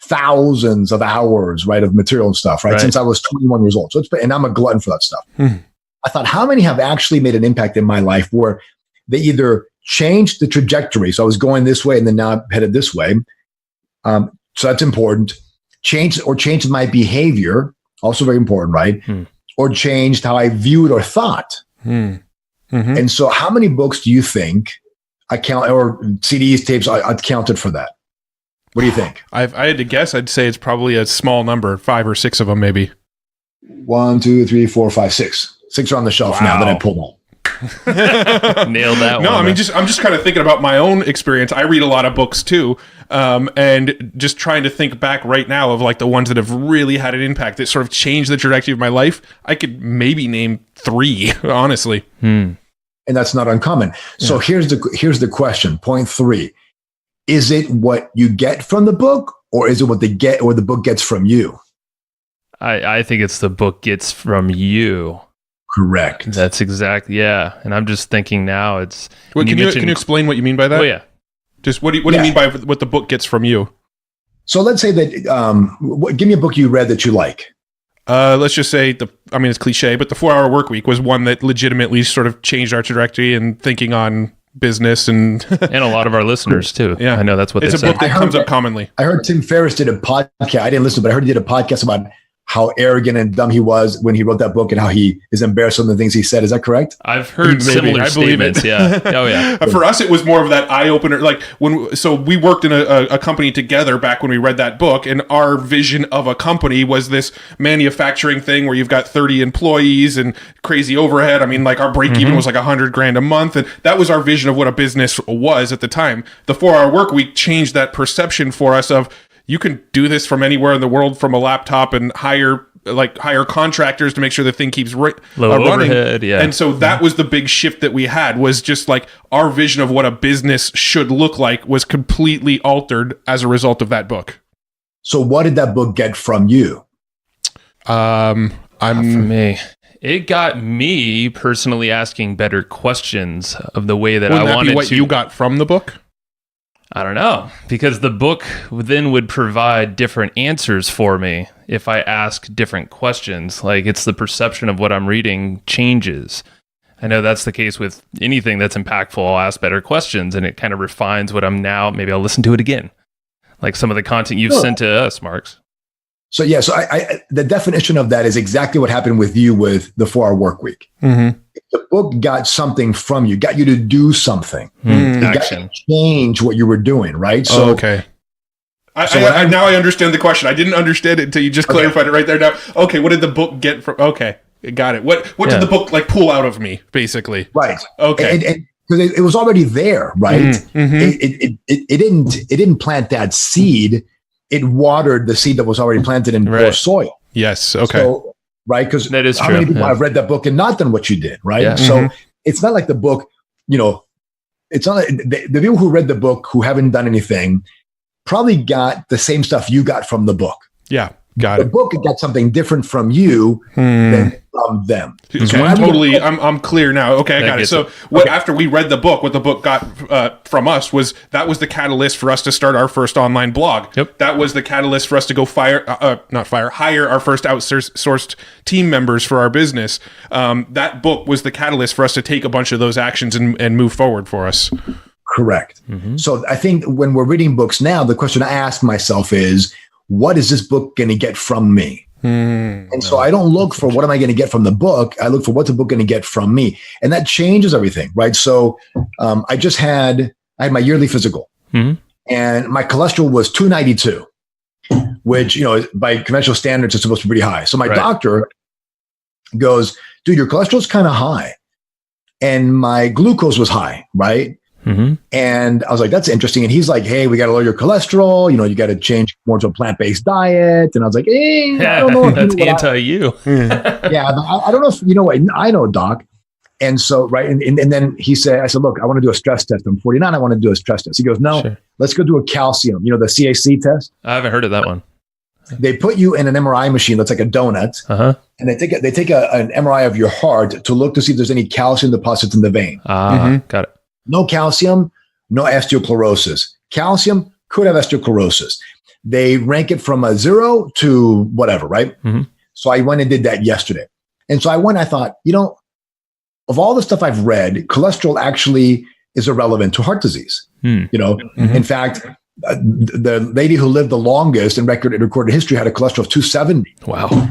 thousands of hours, right, of material and stuff, right? Since I was 21 years old. So and I'm a glutton for that stuff. I thought, how many have actually made an impact in my life where they either changed the trajectory? So I was going this way and then now I'm headed this way. So that's important. Changed my behavior, also very important, right? Or changed how I viewed or thought. And so how many books do you think or CDs, tapes, I counted for that? What do you think? I had to guess. I'd say it's probably a small number, 5 or 6 of them, maybe. 1, 2, 3, 4, 5, 6. 6 are on the shelf now that I pulled them. Nailed that one. No, I mean, I'm just kind of thinking about my own experience. I read a lot of books too, and just trying to think back right now of like the ones that have really had an impact that sort of changed the trajectory of my life. I could maybe name 3, honestly. And that's not uncommon. So here's the question. Point 3. Is it what you get from the book, or is it what the book gets from you? I think it's the book gets from you. Correct. That's exactly, yeah. And I'm just thinking now it's... Well, can you explain what you mean by that? Oh, yeah. Just what do you mean by what the book gets from you? So let's say that, give me a book you read that you like. Let's just say, it's cliche, but the 4-Hour Workweek was one that legitimately sort of changed our trajectory and thinking on business and... and a lot of our listeners too. Yeah. I know that's what it's a book that comes up commonly. I heard Tim Ferriss did a podcast. I didn't listen, but I heard he did a podcast about how arrogant and dumb he was when he wrote that book and how he is embarrassed of the things he said. Is that correct? I've heard similar statements. Yeah. Oh yeah. For us, it was more of that eye opener. Like so we worked in a company together back when we read that book, and our vision of a company was this manufacturing thing where you've got 30 employees and crazy overhead. I mean, like our break even was like $100,000 a month. And that was our vision of what a business was at the time. The 4-Hour Workweek changed that perception for us of, you can do this from anywhere in the world from a laptop and hire like hire contractors to make sure the thing keeps Low running. overhead, yeah. And so that was the big shift that we had, was just like our vision of what a business should look like was completely altered as a result of that book. So what did that book get from you? From me. It got me personally asking better questions of the way that Wouldn't I that wanted be what to. you got from the book? I don't know, because the book then would provide different answers for me if I ask different questions. Like, it's the perception of what I'm reading changes. I know that's the case with anything that's impactful. I'll ask better questions, and it kind of refines what I'm now. Maybe I'll listen to it again. Like some of the content you've sent to us, Marx. So yeah, so I the definition of that is exactly what happened with you with the 4-hour work week. Mm-hmm. The book got something from you, got you to do something. It Action. got you to change what you were doing, right? So okay. Now I understand the question. I didn't understand it until you just clarified it right there. Now, okay, what did the book get from? Okay, got it. What did the book like pull out of me, basically? right. Okay. And because it was already there, right? Mm-hmm. It didn't plant that seed. It watered the seed that was already planted in poor soil. Yes. Okay. So, right? Because That is how true. many people Yeah. have read that book and not done what you did, right? Yeah. So it's not like the book, it's not like the people who read the book who haven't done anything probably got the same stuff you got from the book. Yeah. Got The it. book got something different from you than from them. Okay, So when I read totally. the book- I'm clear now. Okay, I That got it. gets So after we read the book, what the book got from us was the catalyst for us to start our first online blog. Yep. That was the catalyst for us to go hire our first outsourced team members for our business. That book was the catalyst for us to take a bunch of those actions and move forward for us. Correct. So I think when we're reading books now, the question I ask myself is, what is this book going to get from me? And so I don't look for what am I going to get from the book. I look for what's the book going to get from me. And that changes everything, right? So I had my yearly physical and my cholesterol was 292, which, by conventional standards, is supposed to be pretty high. So my doctor goes, dude, your cholesterol's kind of high. And my glucose was high, right? And I was like, that's interesting. And he's like, hey, we got to lower your cholesterol. You got to change more to a plant-based diet. And I was like, hey, I don't know. That's anti-you. Yeah, I don't know if you know what I know, doc. And so, right. And then I said, look, I want to do a stress test. I'm 49. I want to do a stress test. He goes, no, let's go do a calcium, the CAC test. I haven't heard of that one. They put you in an MRI machine that's like a donut. And they take an MRI of your heart to look to see if there's any calcium deposits in the vein. Got it. No calcium, no osteoclerosis. Calcium could have osteoclerosis. They rank it from a 0 to whatever, right? So I went and did that yesterday. And so I thought, of all the stuff I've read, cholesterol actually is irrelevant to heart disease. In fact, the lady who lived the longest in recorded history had a cholesterol of 270. Wow.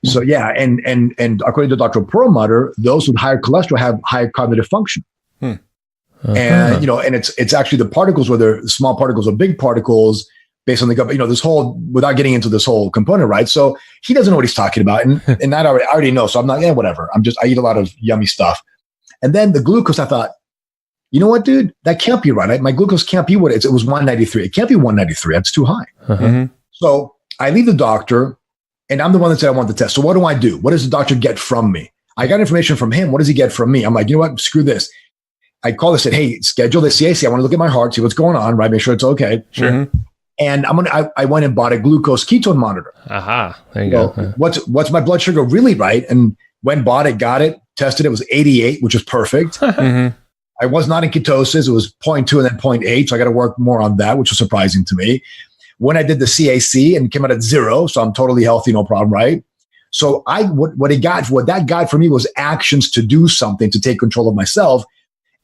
So yeah, and according to Dr. Perlmutter, those with higher cholesterol have higher cognitive function. And and it's actually the particles, whether small particles or big particles, based on this whole, without getting into this whole component, right? So he doesn't know what he's talking about, and that I already know. So I'm not, whatever. I eat a lot of yummy stuff, and then the glucose. I thought, you know what, dude, that can't be right. My glucose can't be what it was 193. It can't be 193. That's too high. So I leave the doctor, and I'm the one that said I want the test. So what do I do? What does the doctor get from me? I got information from him. What does he get from me? I'm like, you know what? Screw this. I called and said, hey, schedule the CAC. I want to look at my heart, see what's going on, right? Make sure it's okay. Sure. And I went and bought a glucose ketone monitor. There you go. What's my blood sugar really, right? And went, bought it, got it, tested it. It was 88, which is perfect. I was not in ketosis. It was 0.2 and then 0.8. So I got to work more on that, which was surprising to me. When I did the CAC and came out at 0, so I'm totally healthy, no problem, right? So what that got for me was actions to do something, to take control of myself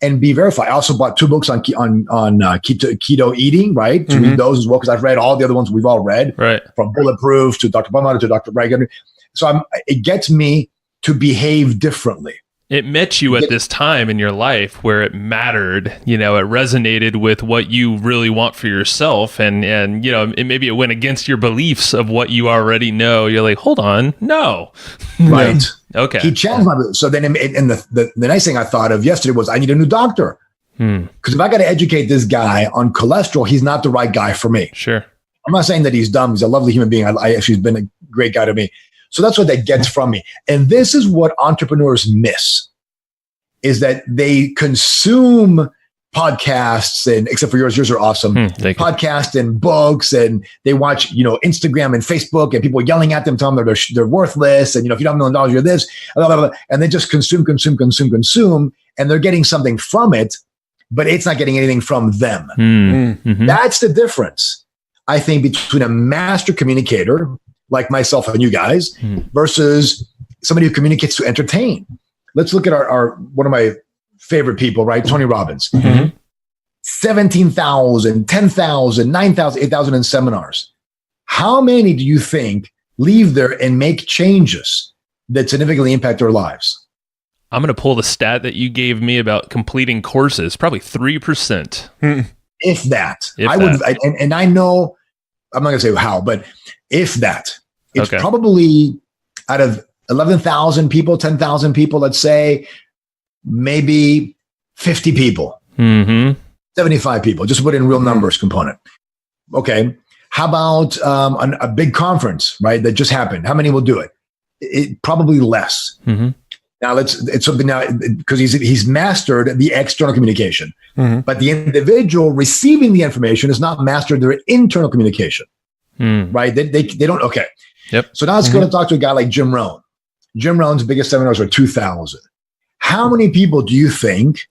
and be verified. I also bought 2 books on keto eating, right? To read those as well, because I've read all the other ones we've all read, Right. From Bulletproof to Dr. Perlmutter to Dr. Reagan. So it gets me to behave differently. It met you at this time in your life where it mattered, it resonated with what you really want for yourself. And maybe it went against your beliefs of what you already know. You're like, hold on, no. Right. Okay. He challenged my beliefs. So then, and the nice thing I thought of yesterday was I need a new doctor. Because if I got to educate this guy on cholesterol, he's not the right guy for me. Sure. I'm not saying that he's dumb. He's a lovely human being. He's been a great guy to me. So that's what that gets from me. And this is what entrepreneurs miss, is that they consume podcasts, and except for yours are awesome. Podcasts and books, and they watch, Instagram and Facebook, and people yelling at them, telling them they're worthless, and if you don't have $1 million, you're this, blah, blah, blah. And they just consume, and they're getting something from it, but it's not getting anything from them. Mm-hmm. That's the difference, I think, between a master communicator like myself and you guys versus somebody who communicates to entertain. Let's look at our one of my favorite people, right? Tony Robbins. 17,000, 10,000, 9,000, 8,000 in seminars. How many do you think leave there and make changes that significantly impact their lives? I'm going to pull the stat that you gave me about completing courses, probably 3%. If that. And I know, I'm not going to say how, but if that. It's probably out of 11,000 people, 10,000 people, let's say, maybe 50 people, 75 people, just put in real numbers component. Okay. How about a big conference, right? That just happened. How many will do it? Probably less. Now it's something now because he's mastered the external communication, but the individual receiving the information has not mastered their internal communication, right? They don't. Okay. Yep. So now let's go to talk to a guy like Jim Rohn. Jim Rohn's biggest seminars are 2,000. How many people do you think,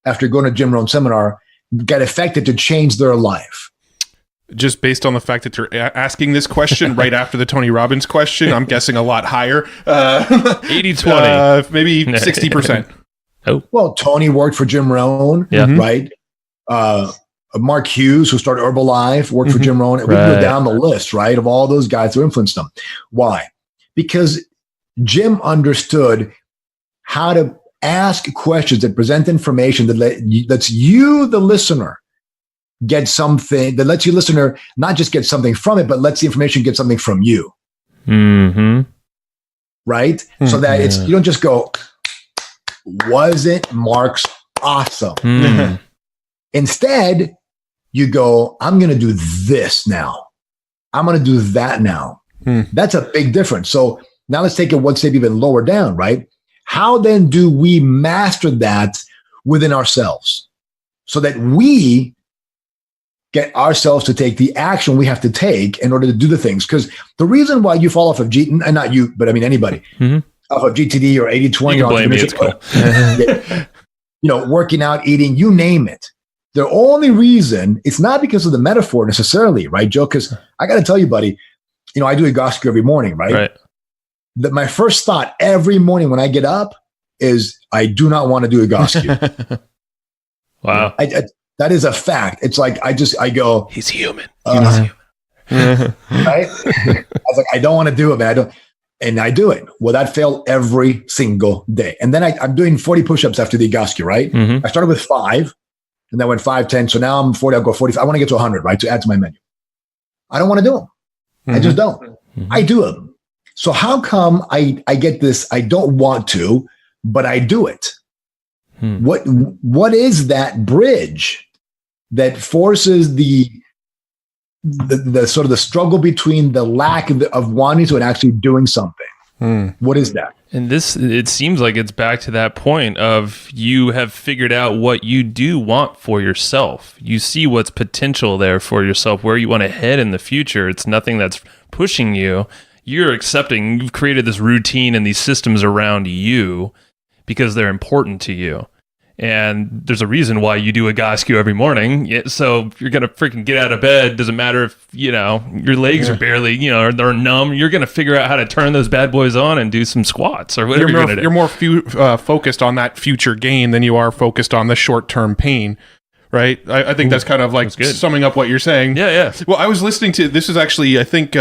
after going to Jim Rohn's seminar, got affected to change their life? Just based on the fact that you're asking this question right after the Tony Robbins question, I'm guessing a lot higher. 80-20. Maybe 60%. Oh. Well, Tony worked for Jim Rohn, right? Mark Hughes, who started Herbalife, worked for Jim Rohn. We can go down the list, right, of all those guys who influenced them. Why? Because Jim understood how to ask questions that present information that lets you, the listener, get something, that lets you, listener, not just get something from it, but lets the information get something from you. Right? So that you don't just go, wasn't Marx awesome? Instead, you go, I'm going to do this now. I'm going to do that now. That's a big difference. So now let's take it one step even lower down, right? How then do we master that within ourselves so that we get ourselves to take the action we have to take in order to do the things? Because the reason why you fall off of and not you, but I mean anybody, off of GTD or 80-20, you can blame me, it's cool. Working out, eating, you name it. The only reason, it's not because of the metaphor necessarily, right, Joe? Because I got to tell you, buddy, I do a Egoscue every morning, right? My first thought every morning when I get up is, I do not want to do a Egoscue. Wow. That is a fact. It's like, I go, he's human. Right? I was like, I don't want to do it, man. And I do it. Well, that failed every single day. And then I'm doing 40 push-ups after the Egoscue, right? I started with 5. And then went 5, 10. So now I'm 40. I'll go 45. I want to get to 100, right? To add to my menu. I don't want to do them. I just don't. I do them. So how come I get this? I don't want to, but I do it. What is that bridge that forces the sort of the struggle between the lack of wanting to and actually doing something? What is that? And it seems like it's back to that point of you have figured out what you do want for yourself. You see what's potential there for yourself, where you want to head in the future. It's nothing that's pushing you. You're accepting, you've created this routine and these systems around you because they're important to you. And there's a reason why you do a Egoscue every morning. So you're going to freaking get out of bed. Doesn't matter if, your legs are barely, they're numb. You're going to figure out how to turn those bad boys on and do some squats or whatever you're going to do. You're more focused on that future gain than you are focused on the short-term pain, right? I think that's kind of like summing up what you're saying. Yeah. Well, I was listening to, this is actually, I think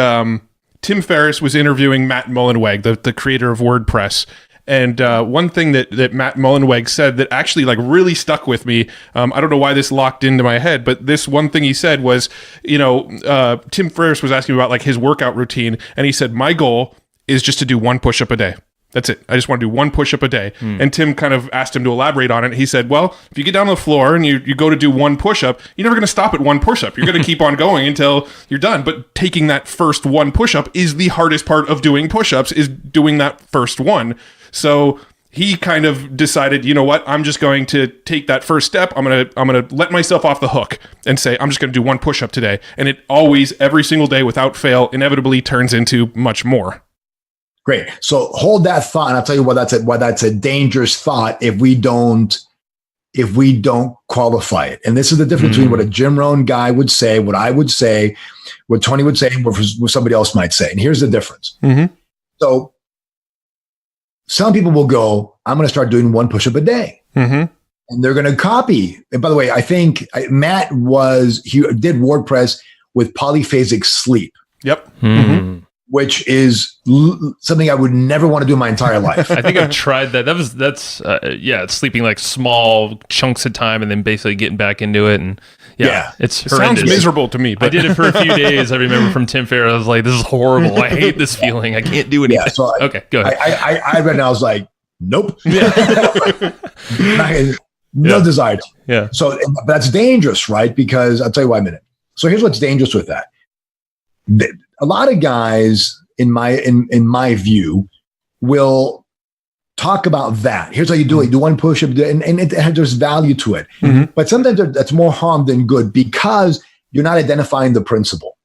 Tim Ferriss was interviewing Matt Mullenweg, the creator of WordPress. And one thing that Matt Mullenweg said that actually really stuck with me, I don't know why this locked into my head, but this one thing he said was, Tim Ferriss was asking about his workout routine, and he said, my goal is just to do 1 push-up a day. That's it. I just want to do 1 push-up a day. And Tim kind of asked him to elaborate on it. He said, well, if you get down on the floor and you go to do 1 push-up, you're never going to stop at 1 push-up. You're going to keep on going until you're done. But taking that first 1 push-up is the hardest part of doing push-ups, is doing that first one. So he kind of decided, you know what, I'm just going to take that first step. I'm gonna let myself off the hook and say, I'm just going to do 1 push-up today. And it always, every single day without fail, inevitably turns into much more. Great. So hold that thought, and I'll tell you why that's a dangerous thought if we don't qualify it. And this is the difference between what a Jim Rohn guy would say, what I would say, what Tony would say, and what somebody else might say. And here's the difference. So some people will go, I'm going to start doing 1 push-up a day. And they're going to copy. And by the way, I think Matt he did WordPress with polyphasic sleep. Yep. Which is something I would never want to do in my entire life. I think I've tried that. That's it's sleeping like small chunks of time and then basically getting back into it. And it sounds miserable to me. But I did it for a few days. I remember from Tim Ferriss, I was like, this is horrible. I hate this feeling. I can't do anything. So okay, go ahead. I read it and I was like, nope. No desire to. Yeah. So that's dangerous, right? Because I'll tell you why in a minute. So here's what's dangerous with that. A lot of guys, in my view, will talk about that. Here's how you do it. You do 1 push-up, and there's value to it. But sometimes that's more harm than good because you're not identifying the principle.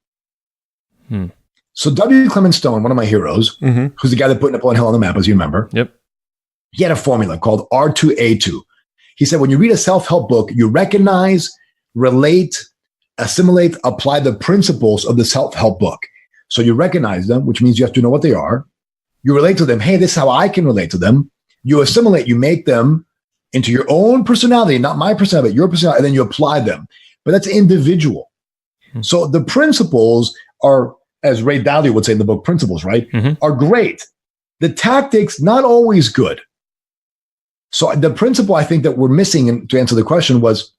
So W. Clement Stone, one of my heroes, who's the guy that put Napoleon Hill on the map, as you remember. Yep. He had a formula called R2A2. He said, when you read a self-help book, you recognize, relate, assimilate, apply the principles of the self-help book. So you recognize them, which means you have to know what they are. You relate to them. Hey, this is how I can relate to them. You assimilate, you make them into your own personality, not my personality, your personality, and then you apply them. But that's individual. So the principles are, as Ray Dalio would say in the book Principles, right, are great. The tactics, not always good. So the principle I think that we're missing, and to answer the question, was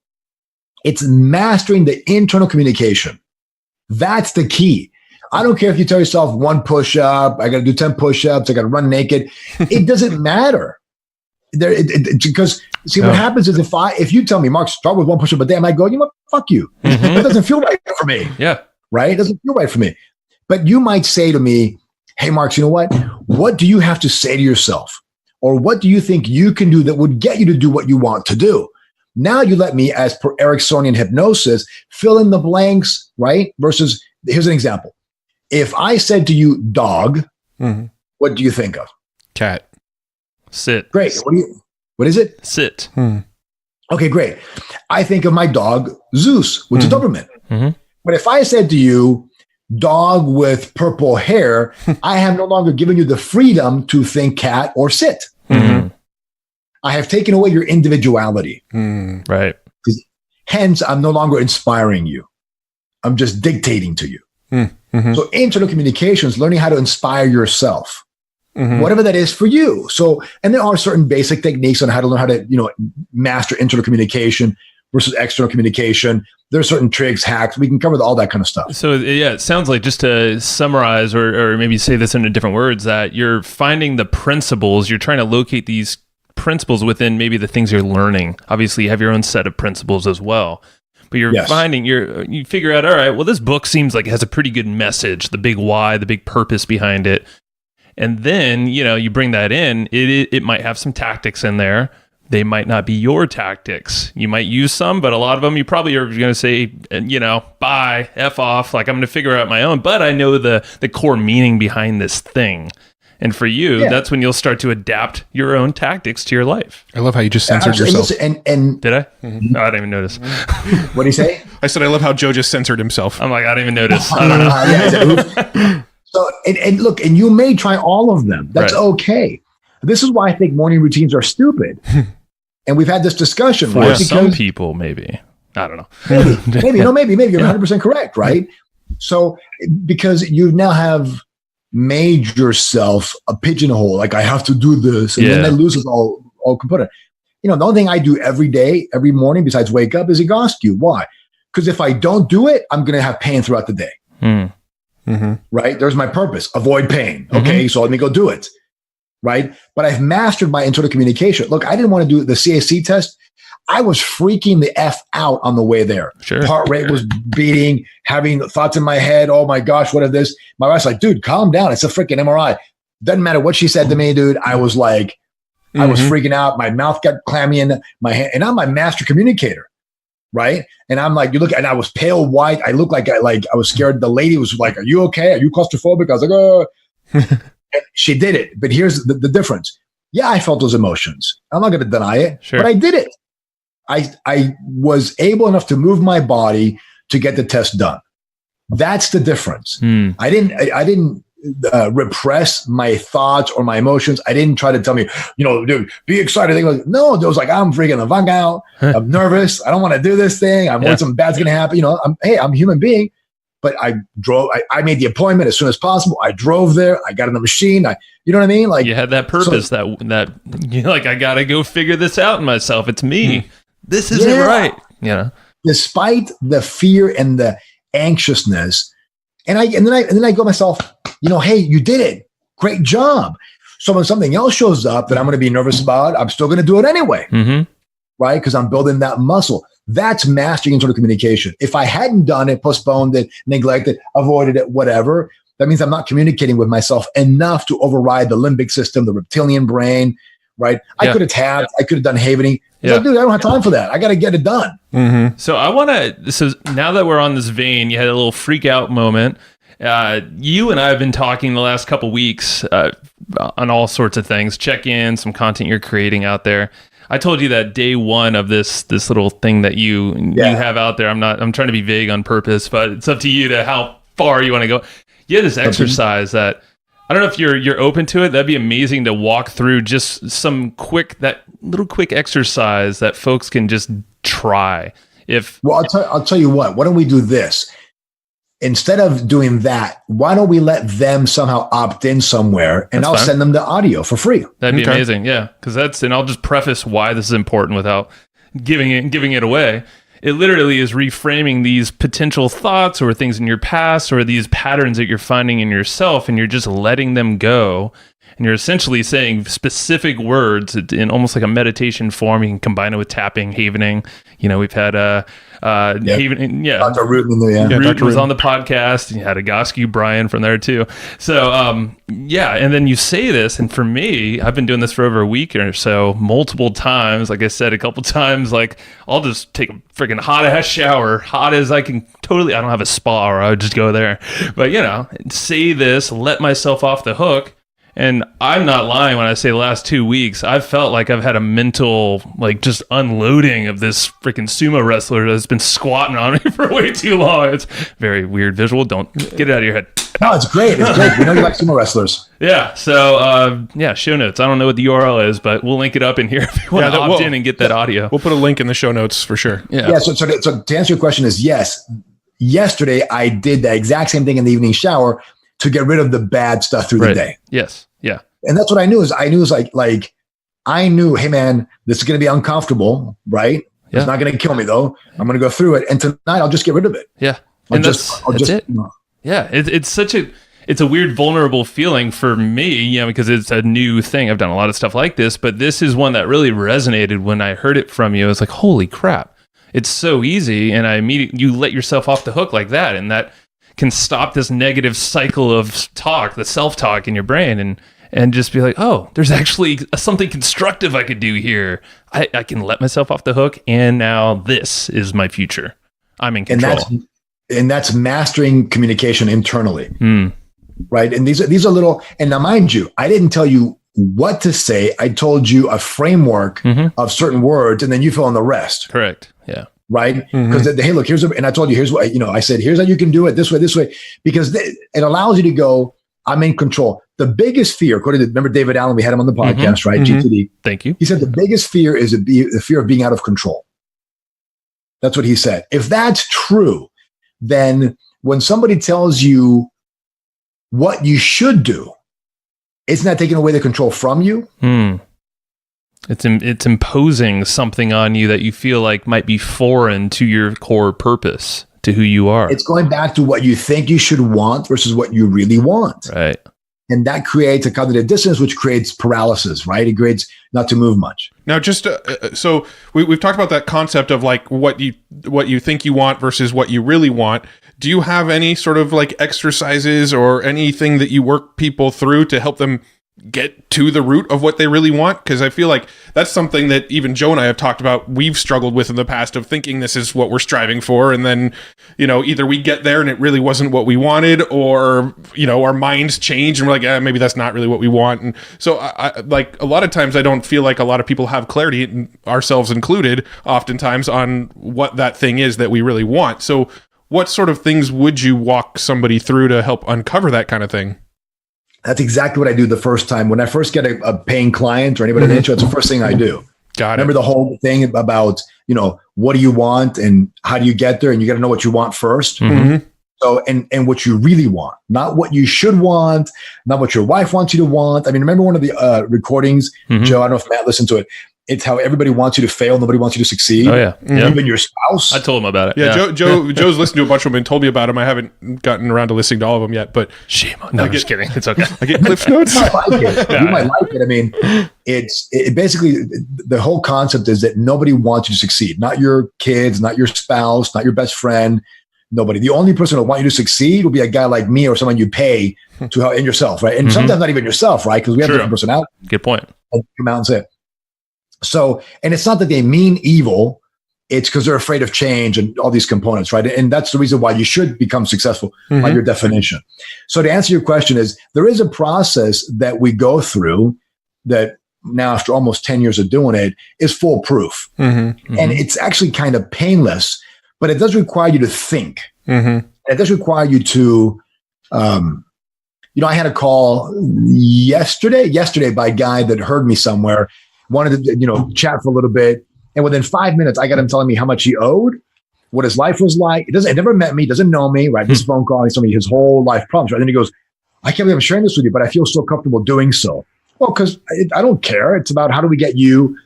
it's mastering the internal communication. That's the key. I don't care if you tell yourself 1 push-up, I got to do 10 push-ups, I got to run naked. It doesn't matter. Because what happens is if you tell me, Mark, start with 1 push-up a day, I might go, you know what, fuck you. That doesn't feel right for me. Yeah. Right? It doesn't feel right for me. But you might say to me, hey, Mark, you know what? What do you have to say to yourself? Or what do you think you can do that would get you to do what you want to do? Now you let me, as per Ericksonian hypnosis, fill in the blanks, right? Versus, here's an example. If I said to you, dog, what do you think of? Cat. Sit. Great. What is it? Sit. Okay, great. I think of my dog, Zeus, which is Doberman. But if I said to you, dog with purple hair, I have no longer given you the freedom to think cat or sit. I have taken away your individuality. Right. Hence, I'm no longer inspiring you. I'm just dictating to you. So internal communication is learning how to inspire yourself, whatever that is for you. So, and there are certain basic techniques on how to learn how to, master internal communication versus external communication. There are certain tricks, hacks. We can cover all that kind of stuff. So yeah, it sounds like, just to summarize, or maybe say this in different words, that you're finding the principles. You're trying to locate these principles within maybe the things you're learning. Obviously, you have your own set of principles as well. But you're finding, you figure out, all right, well, this book seems like it has a pretty good message, the big why, the big purpose behind it. And then, you bring that in, it might have some tactics in there. They might not be your tactics. You might use some, but a lot of them you probably are going to say, bye, F off, like I'm going to figure out my own. But I know the core meaning behind this thing. And for you, that's when you'll start to adapt your own tactics to your life. I love how you just censored yourself. And did I? No, I didn't even notice. What did he say? I said I love how Joe just censored himself. I'm like, I didn't even notice. I don't know. So, and look, and you may try all of them. That's okay. This is why I think morning routines are stupid. And we've had this discussion, for right? Some people, maybe. I don't know. Maybe you're 100% correct, right? So, because you now have made yourself a pigeonhole, like I have to do this, and then that loses all component. The only thing I do every day, every morning, besides wake up, is exhaust you. Why? Because if I don't do it, I'm going to have pain throughout the day. Right? There's my purpose. Avoid pain. Okay, so let me go do it. right? But I've mastered my internal communication. Look, I didn't want to do the CAC test. I was freaking the F out on the way there. Sure. Heart rate was beating, having thoughts in my head. Oh my gosh, what is this? My wife's like, dude, calm down. It's a freaking MRI. Doesn't matter what she said to me, dude. I was like, I was freaking out. My mouth got clammy in my hand. And I'm my master communicator, right? And I'm like, you look, and I was pale white. I looked like I was scared. The lady was like, are you okay? Are you claustrophobic? I was like, oh. And she did it. But here's the difference. Yeah, I felt those emotions. I'm not going to deny it, but I did it. I was able enough to move my body to get the test done. That's the difference. I didn't repress my thoughts or my emotions. I didn't try to tell me, dude, be excited. No, it was like, I'm freaking the fuck out. I'm nervous. I don't want to do this thing. I'm worried something bad's going to happen. I'm a human being. But I drove. I made the appointment as soon as possible. I drove there. I got in the machine. You know what I mean? Like, you had that purpose that you're like, I got to go figure this out in myself. It's me. This isn't right. Despite the fear and the anxiousness, and then I go myself, hey, you did it. Great job. So when something else shows up that I'm going to be nervous about, I'm still going to do it anyway. Right? Because I'm building that muscle. That's mastering internal communication. If I hadn't done it, postponed it, neglected, avoided it, whatever, that means I'm not communicating with myself enough to override the limbic system, the reptilian brain, right? I could have tapped, I could have done havening. Like, dude, I don't have time for that. I got to get it done. So so now that we're on this vein, you had a little freak out moment. You and I have been talking the last couple weeks on all sorts of things, check in, some content you're creating out there. I told you that day one of this little thing that you have out there. I'm trying to be vague on purpose, but it's up to you to how far you want to go. You had this exercise that I don't know if you're open to it. That'd be amazing to walk through just that little quick exercise that folks can just try. I'll tell you what. Why don't we do this? Instead of doing that, why don't we let them somehow opt in somewhere, and I'll send them the audio for free. That'd be amazing. Yeah. And I'll just preface why this is important without giving it away. It literally is reframing these potential thoughts or things in your past or these patterns that you're finding in yourself, and you're just letting them go. And you're essentially saying specific words in almost like a meditation form. You can combine it with tapping, havening. We've had havening. Dr. Ruden, Ruden was on the podcast. And you had Agosky Brian from there too. So and then you say this, and for me, I've been doing this for over a week or so, multiple times. Like I said, a couple times, like I'll just take a freaking hot ass shower, hot as I can. Totally, I don't have a spa, or I would just go there. But say this, let myself off the hook. And I'm not lying when I say the last 2 weeks, I've felt like I've had a mental, like, just unloading of this freaking sumo wrestler that's been squatting on me for way too long. It's a very weird visual. Don't get it out of your head. No, it's great. It's great. We know you like sumo wrestlers. Yeah. So, show notes. I don't know what the URL is, but we'll link it up in here if you want to opt in and get that audio. We'll put a link in the show notes for sure. Yeah. So to answer your question is yes. Yesterday, I did the exact same thing in the evening shower to get rid of the bad stuff through the day. Yes. Yeah. And that's what I knew I knew, hey man, this is going to be uncomfortable, right? Yeah. It's not going to kill me though. I'm going to go through it. And tonight I'll just get rid of it. Yeah. That's it. Yeah. It's a weird, vulnerable feeling for me, because it's a new thing. I've done a lot of stuff like this, but this is one that really resonated when I heard it from you. It's like, holy crap. It's so easy. And you let yourself off the hook like that. And that can stop this negative cycle of talk, the self-talk in your brain, and just be like, oh, there's actually something constructive I could do here. I can let myself off the hook, and now this is my future. I'm in control. And that's mastering communication internally, right? And these are little. And now, mind you, I didn't tell you what to say. I told you a framework of certain words, and then you fill in the rest. Correct. Yeah. Right? Because hey, look, and I told you, here's what, I said, here's how you can do it this way, because it allows you to go, I'm in control. The biggest fear, according to, remember David Allen, we had him on the podcast, right? GTD. Thank you. He said the biggest fear is the fear of being out of control. That's what he said. If that's true, then when somebody tells you what you should do, it's not taking away the control from you. It's imposing something on you that you feel like might be foreign to your core purpose, to who you are. It's going back to what you think you should want versus what you really want. Right. And that creates a cognitive dissonance, which creates paralysis, right? It creates not to move much. Now, just so we've talked about that concept of like what you think you want versus what you really want. Do you have any sort of like exercises or anything that you work people through to help them get to the root of what they really want? Because I feel like that's something that even Joe and I have talked about. We've struggled with in the past of thinking this is what we're striving for, and then either we get there and it really wasn't what we wanted, or our minds change and we're like, maybe that's not really what we want. And so I like a lot of times I don't feel like a lot of people have clarity, ourselves included, oftentimes on what that thing is that we really want. So what sort of things would you walk somebody through to help uncover that kind of thing? That's exactly what I do the first time. When I first get a paying client or anybody in the intro, it's the first thing I do. Remember the whole thing about, what do you want and how do you get there? And you got to know what you want first. Mm-hmm. So, and what you really want, not what you should want, not what your wife wants you to want. I mean, remember one of the recordings, Joe, I don't know if Matt listened to it. It's how everybody wants you to fail. Nobody wants you to succeed. Oh, yeah. Even your spouse. I told him about it. Yeah. Joe's listened to a bunch of them and told me about them. I haven't gotten around to listening to all of them yet, but shame on. No, I'm just kidding. It's okay. I get Cliff Notes. You might like it. You might like it. I mean, it basically, the whole concept is that nobody wants you to succeed. Not your kids, not your spouse, not your best friend. Nobody. The only person who will want you to succeed will be a guy like me or someone you pay to help, and yourself, right? And sometimes not even yourself, right? Because we have different personalities. Good point. And come out and say it. So, and it's not that they mean evil. It's because they're afraid of change and all these components, right? And that's the reason why you should become successful by your definition. So to answer your question is, there is a process that we go through that now after almost 10 years of doing it is foolproof. And it's actually kind of painless, but it does require you to think. It does require you to, I had a call yesterday by a guy that heard me somewhere, wanted to, chat for a little bit. And within 5 minutes, I got him telling me how much he owed, what his life was like. It never met me, doesn't know me, right? This phone call, he's telling me his whole life problems, right? And then he goes, I can't believe I'm sharing this with you, but I feel so comfortable doing so. Well, because I don't care. It's about how do we get you.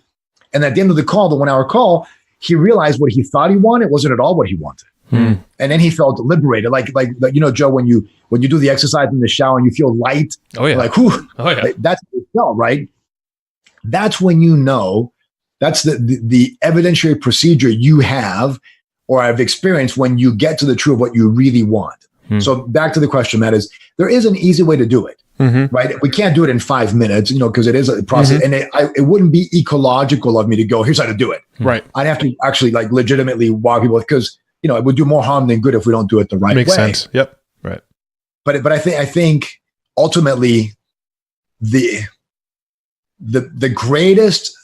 And at the end of the call, the 1 hour call, he realized what he thought he wanted wasn't at all what he wanted. And then he felt liberated. Like, Joe, when you do the exercise in the shower and you feel light, like, whew, that's what it felt, right? That's when that's the evidentiary procedure you have or have experienced when you get to the truth of what you really want. So back to the question, Matt, is there is an easy way to do it, right? We can't do it in 5 minutes, because it is a process, and it wouldn't be ecological of me to go, here's how to do it. Right. I'd have to actually legitimately walk people because, it would do more harm than good if we don't do it the right way. Makes sense. Yep. Right. But I think ultimately the greatest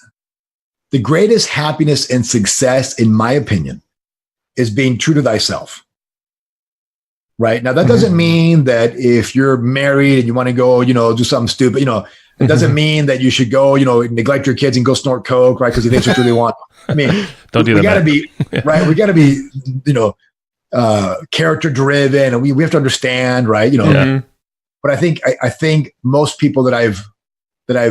happiness and success, in my opinion, is being true to thyself. Right. Now, that doesn't mean that if you're married and you want to go, do something stupid, it doesn't mean that you should go, neglect your kids and go snort coke, right? Because that's what they want. I mean, don't do that. We got to be right. We got to be, character driven, and we have to understand, right? But I think most people that I've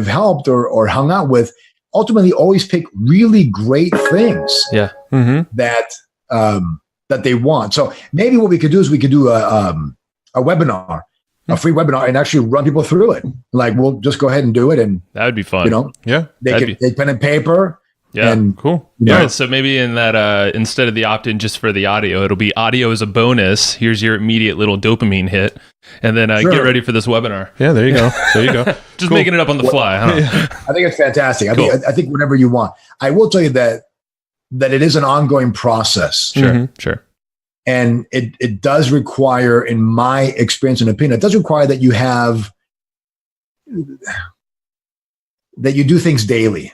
helped or hung out with ultimately always pick really great things. That they want. So maybe what we could do is we could do a webinar, a free webinar, and actually run people through it. Like, we'll just go ahead and do it, and that would be fun. They can take pen and paper. Yeah, and, cool. Yeah, so maybe in that instead of the opt-in just for the audio, it'll be audio as a bonus. Here's your immediate little dopamine hit, and then get ready for this webinar. Yeah, there you go. Just making it up on the fly. Huh? I think it's fantastic. Cool. I think whatever you want. I will tell you that it is an ongoing process. Sure. And it does require, in my experience and opinion, it does require that you do things daily.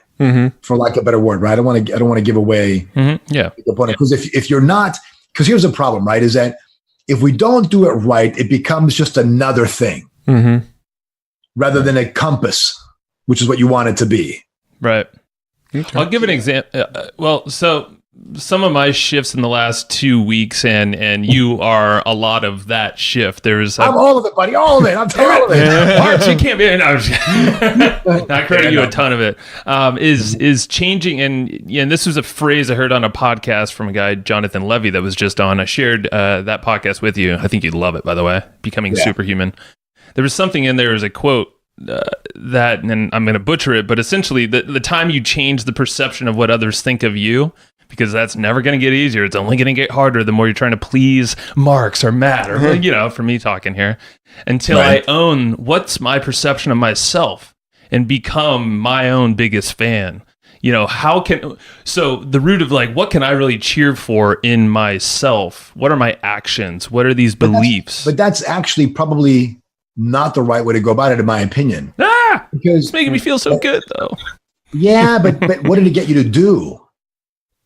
For lack of a better word, right? I don't want to give away the opponent, because if you're not, because here's the problem, right? Is that if we don't do it right, it becomes just another thing rather than a compass, which is what you want it to be. Right. Okay. I'll give an example. So some of my shifts in the last 2 weeks, and you are a lot of that shift. I'm all of it, buddy. All of it. I'm all of it. Marx, you can't be. No, I credit you a ton of it. Is changing, and this was a phrase I heard on a podcast from a guy, Jonathan Levy, that was just on. I shared that podcast with you. I think you'd love it, by the way. Becoming Superhuman. there was something in there as a quote that, and I'm going to butcher it, but essentially the time you change the perception of what others think of you, because that's never going to get easier. It's only going to get harder the more you're trying to please Marx or Matt or, for me talking here, until I own what's my perception of myself and become my own biggest fan. So the root of like, what can I really cheer for in myself? What are my actions? What are these beliefs? But that's actually probably not the right way to go about it, in my opinion. Because it's making me feel so good, though. Yeah, but what did it get you to do?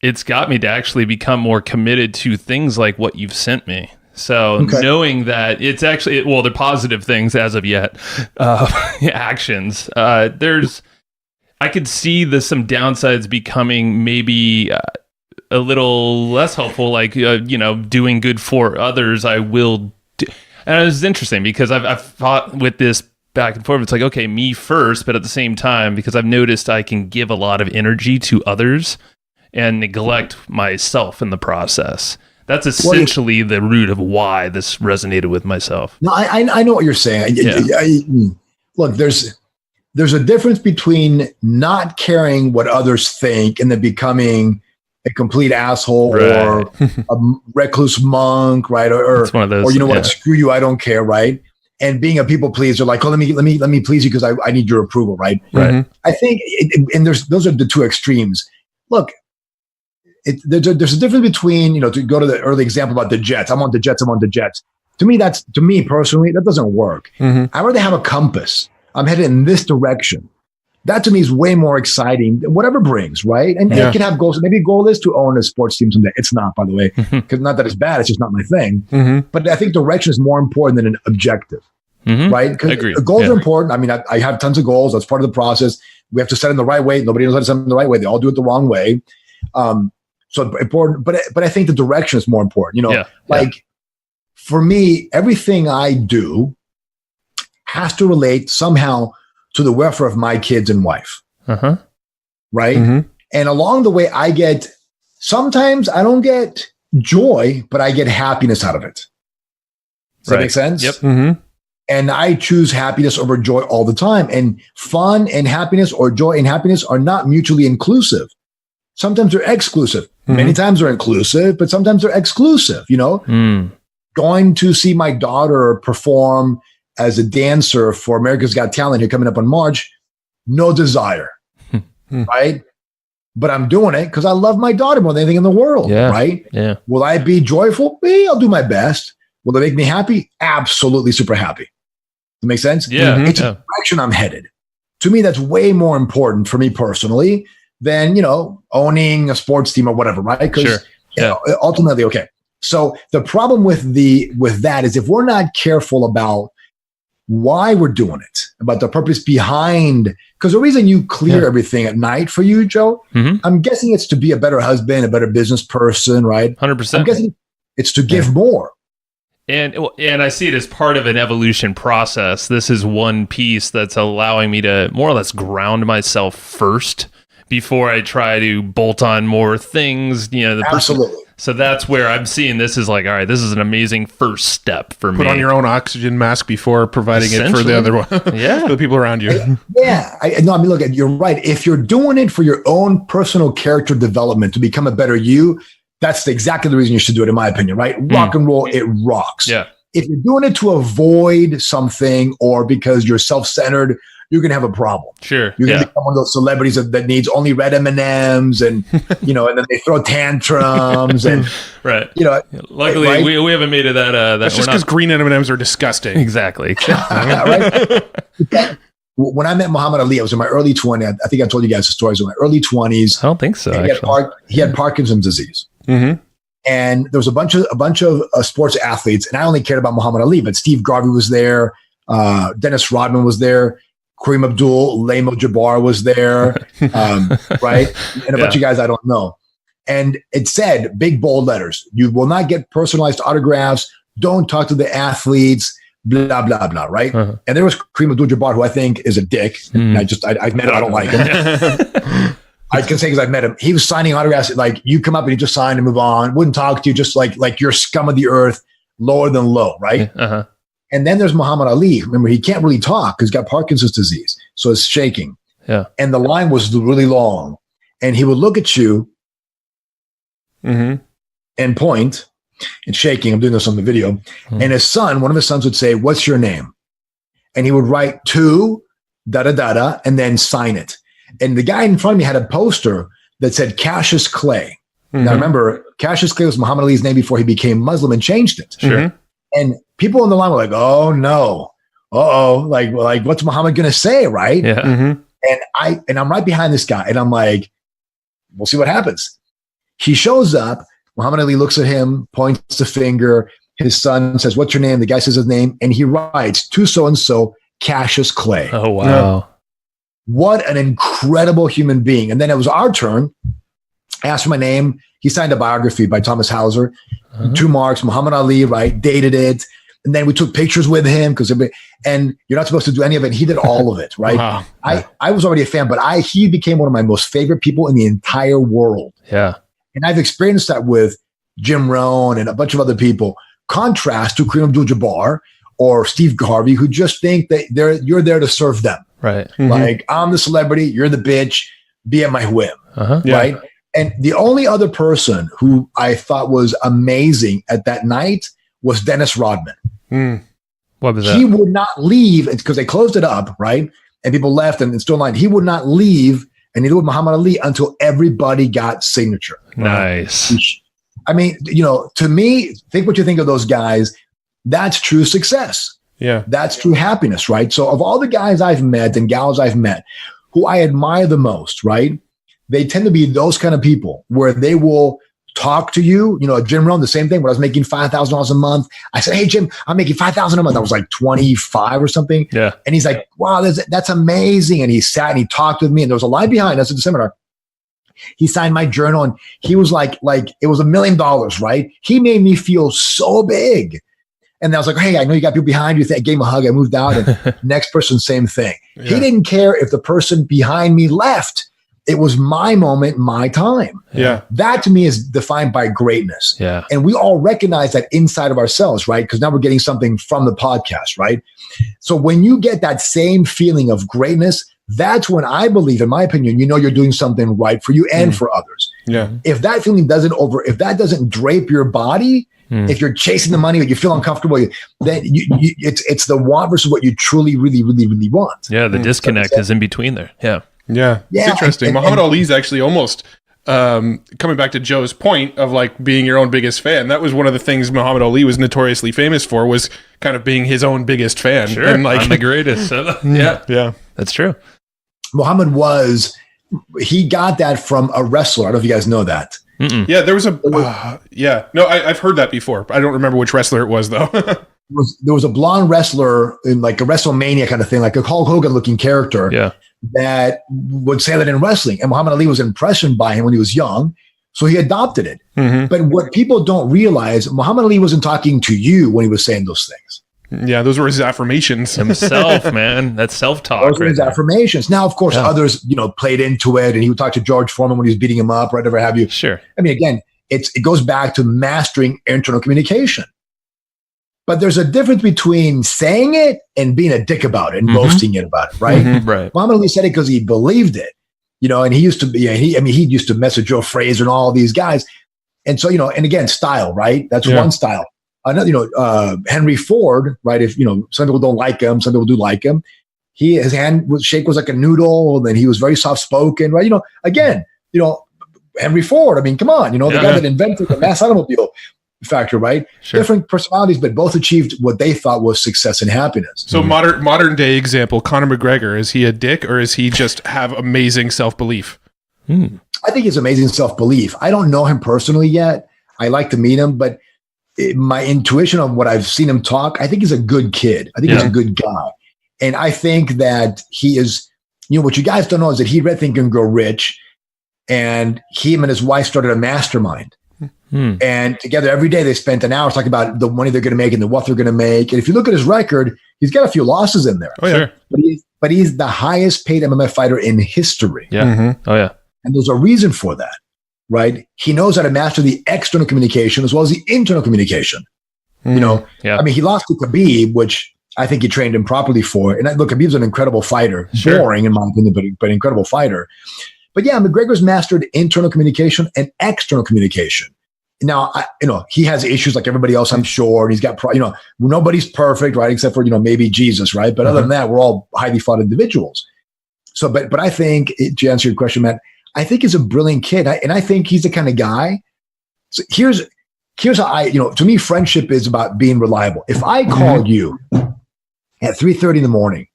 It's got me to actually become more committed to things like what you've sent me. So knowing that it's actually, the positive things as of yet, actions, I could see some downsides becoming maybe a little less helpful, like, doing good for others. I will do. And it was interesting because I've fought with this back and forth. It's like, okay, me first, but at the same time, because I've noticed I can give a lot of energy to others and neglect myself in the process. That's essentially the root of why this resonated with myself. No, I know what you're saying. Look, there's a difference between not caring what others think and then becoming a complete asshole or a recluse monk, right? Or it's one of those, or you know what? Screw you, I don't care, right? And being a people pleaser, like, oh, let me please you because I need your approval, right? Right. I think, and those are the two extremes. Look. There's a difference between, to go to the early example about the Jets. I want the Jets. To me personally, that doesn't work. I'd rather have a compass. I'm headed in this direction. That to me is way more exciting than whatever brings, right? And it can have goals. Maybe a goal is to own a sports team someday. It's not, by the way, because not that it's bad. It's just not my thing. But I think direction is more important than an objective, right? Because goals are important. I mean, I have tons of goals. That's part of the process. We have to set them the right way. Nobody knows how to set them the right way. They all do it the wrong way. So important, but I think the direction is more important. For me, everything I do has to relate somehow to the welfare of my kids and wife. Right? And along the way, sometimes I don't get joy, but I get happiness out of it. Does that make sense? Yep. And I choose happiness over joy all the time. And fun and happiness, or joy and happiness, are not mutually inclusive. Sometimes they're exclusive. Many times they're inclusive, but sometimes they're exclusive, Going to see my daughter perform as a dancer for America's Got Talent here coming up in March, no desire, right? But I'm doing it because I love my daughter more than anything in the world, right? Yeah. Will I be joyful? I'll do my best. Will it make me happy? Absolutely super happy. Does that make sense? Yeah. It's a direction I'm headed. To me, that's way more important for me personally than, owning a sports team or whatever, right? Because ultimately, okay. So the problem with that is if we're not careful about why we're doing it, about the purpose behind, because the reason you clear everything at night for you, Joe, I'm guessing it's to be a better husband, a better business person, right? 100%. I'm guessing it's to give more. And I see it as part of an evolution process. This is one piece that's allowing me to more or less ground myself first before I try to bolt on more things. Absolutely. So that's where I'm seeing this is like, all right, this is an amazing first step for me. Put on your own oxygen mask before providing it for the other one. For the people around you. Look, you're right. If you're doing it for your own personal character development to become a better you, that's exactly the reason you should do it, in my opinion, right? Rock and roll, it rocks. Yeah. If you're doing it to avoid something or because you're self-centered, you're going to have a problem. Sure. You're going to become one of those celebrities that needs only red M&Ms and, and then they throw tantrums and, right. Luckily, right? we haven't made it that. That's just because green M&Ms are disgusting. Exactly. Right? When I met Muhammad Ali, I was in my early 20s. I think I told you guys the stories in my early 20s. I don't think so. He had Parkinson's disease. And there was a bunch of sports athletes, and I only cared about Muhammad Ali, but Steve Garvey was there. Dennis Rodman was there. Kareem Abdul, Lamo Jabbar was there, right? And a bunch of guys I don't know. And it said, big bold letters, you will not get personalized autographs. Don't talk to the athletes, blah, blah, blah, right? And there was Kareem Abdul-Jabbar, who I think is a dick. And I've met him. I don't like him. I can say because I've met him. He was signing autographs. Like, you come up and he just signed and move on. Wouldn't talk to you, just like you're scum of the earth, lower than low, right? And then there's Muhammad Ali. Remember, he can't really talk because he's got Parkinson's disease. So it's shaking. Yeah. And the line was really long. And he would look at you and point and shaking. I'm doing this on the video. And his son, one of his sons would say, "What's your name?" And he would write to da-da-da-da and then sign it. And the guy in front of me had a poster that said Cassius Clay. Now remember, Cassius Clay was Muhammad Ali's name before he became Muslim and changed it. Sure. And people on the line were like, "Oh no. Like what's Muhammad going to say?" Right. Yeah. And I'm right behind this guy and I'm like, we'll see what happens. He shows up. Muhammad Ali looks at him, points the finger. His son says, "What's your name?" The guy says his name and he writes to so-and-so Cassius Clay. Oh, wow. What an incredible human being. And then it was our turn. I asked for my name. He signed a biography by Thomas Hauser, 2 marks, Muhammad Ali, right? Dated it. And then we took pictures with him and you're not supposed to do any of it. He did all of it, right? Wow. I was already a fan, but he became one of my most favorite people in the entire world. Yeah. And I've experienced that with Jim Rohn and a bunch of other people. Contrast to Kareem Abdul-Jabbar or Steve Harvey, who just think that you're there to serve them. Right. Like, I'm the celebrity, you're the bitch, be at my whim, right? And the only other person who I thought was amazing at that night was Dennis Rodman. What was that? He would not leave because they closed it up, right? And people left and still in line. He would not leave, and neither would Muhammad Ali until everybody got signature. Nice. I mean, to me, think what you think of those guys. That's true success. Yeah. That's true happiness, right? So of all the guys I've met and gals I've met who I admire the most, right? They tend to be those kind of people where they will talk to you. Jim Rohn, the same thing. When I was making $5,000 a month, I said, "Hey, Jim, I'm making $5,000 a month." I was like 25 or something. Yeah. And he's like, "Wow, that's amazing." And he sat and he talked with me and there was a line behind us at the seminar. He signed my journal and he was like it was $1 million, right? He made me feel so big. And I was like, "Hey, I know you got people behind you." I gave him a hug. I moved out and next person, same thing. Yeah. He didn't care if the person behind me left. It was my moment, my time. Yeah. That to me is defined by greatness. Yeah. And we all recognize that inside of ourselves, right? Because now we're getting something from the podcast, right? So when you get that same feeling of greatness, that's when I believe, in my opinion, you're doing something right for you and for others. Yeah. If that feeling if that doesn't drape your body, if you're chasing the money or you feel uncomfortable, then it's the want versus what you truly, really, really, really want. Yeah. The disconnect is in between there. Yeah. Yeah. It's interesting. Muhammad Ali's actually almost coming back to Joe's point of like being your own biggest fan. That was one of the things Muhammad Ali was notoriously famous for, was kind of being his own biggest fan. Sure. And like, I'm the greatest. Yeah. That's true. Muhammad he got that from a wrestler. I don't know if you guys know that. Yeah, there was I've heard that before. I don't remember which wrestler it was though. There was a blonde wrestler in like a WrestleMania kind of thing, like a Hulk Hogan looking character. Yeah. That would say that in wrestling. And Muhammad Ali was impressed by him when he was young. So he adopted it. But what people don't realize, Muhammad Ali wasn't talking to you when he was saying those things. Yeah, those were his affirmations. Himself, man. That's self-talk. Those were his affirmations. Now, of course, others, played into it. And he would talk to George Foreman when he was beating him up, or whatever have you. Sure. I mean, again, it goes back to mastering internal communication. But there's a difference between saying it and being a dick about it and boasting it about it, right? Right. Muhammad Ali said it because he believed it, and he used to be, he used to mess with Joe Frazier and all these guys. And so, and again, style, right? That's one style. Another, Henry Ford, right? If, some people don't like him, some people do like him. His shake was like a noodle, and then he was very soft spoken, right? Henry Ford, I mean, come on, the guy that invented the mass automobile factor, right? Sure. Different personalities, but both achieved what they thought was success and happiness. So modern day example, Conor McGregor, is he a dick or is he just have amazing self-belief? I think he's amazing self-belief. I don't know him personally yet. I like to meet him, but my intuition of what I've seen him talk, I think he's a good kid. I think he's a good guy. And I think that he is, what you guys don't know is that he read Think and Grow Rich, and him and his wife started a mastermind. And together every day they spent an hour talking about the money they're going to make and the what they're going to make. And if you look at his record, he's got a few losses in there. Oh, yeah. But he's the highest paid MMA fighter in history. Yeah. Oh, yeah. And there's a reason for that, right? He knows how to master the external communication as well as the internal communication. You know, Yeah. I mean, he lost to Khabib, which I think he trained him properly for. And look, Khabib's an incredible fighter, Sure. boring in my opinion, but incredible fighter. But yeah, McGregor's mastered internal communication and external communication. Now, he has issues like everybody else, I'm sure. He's got, nobody's perfect, right? Except for, maybe Jesus, right? But other than that, we're all highly flawed individuals. So, but I think, to answer your question, Matt, I think he's a brilliant kid. And I think he's the kind of guy. So here's how to me, friendship is about being reliable. If I call you at 3:30 in the morning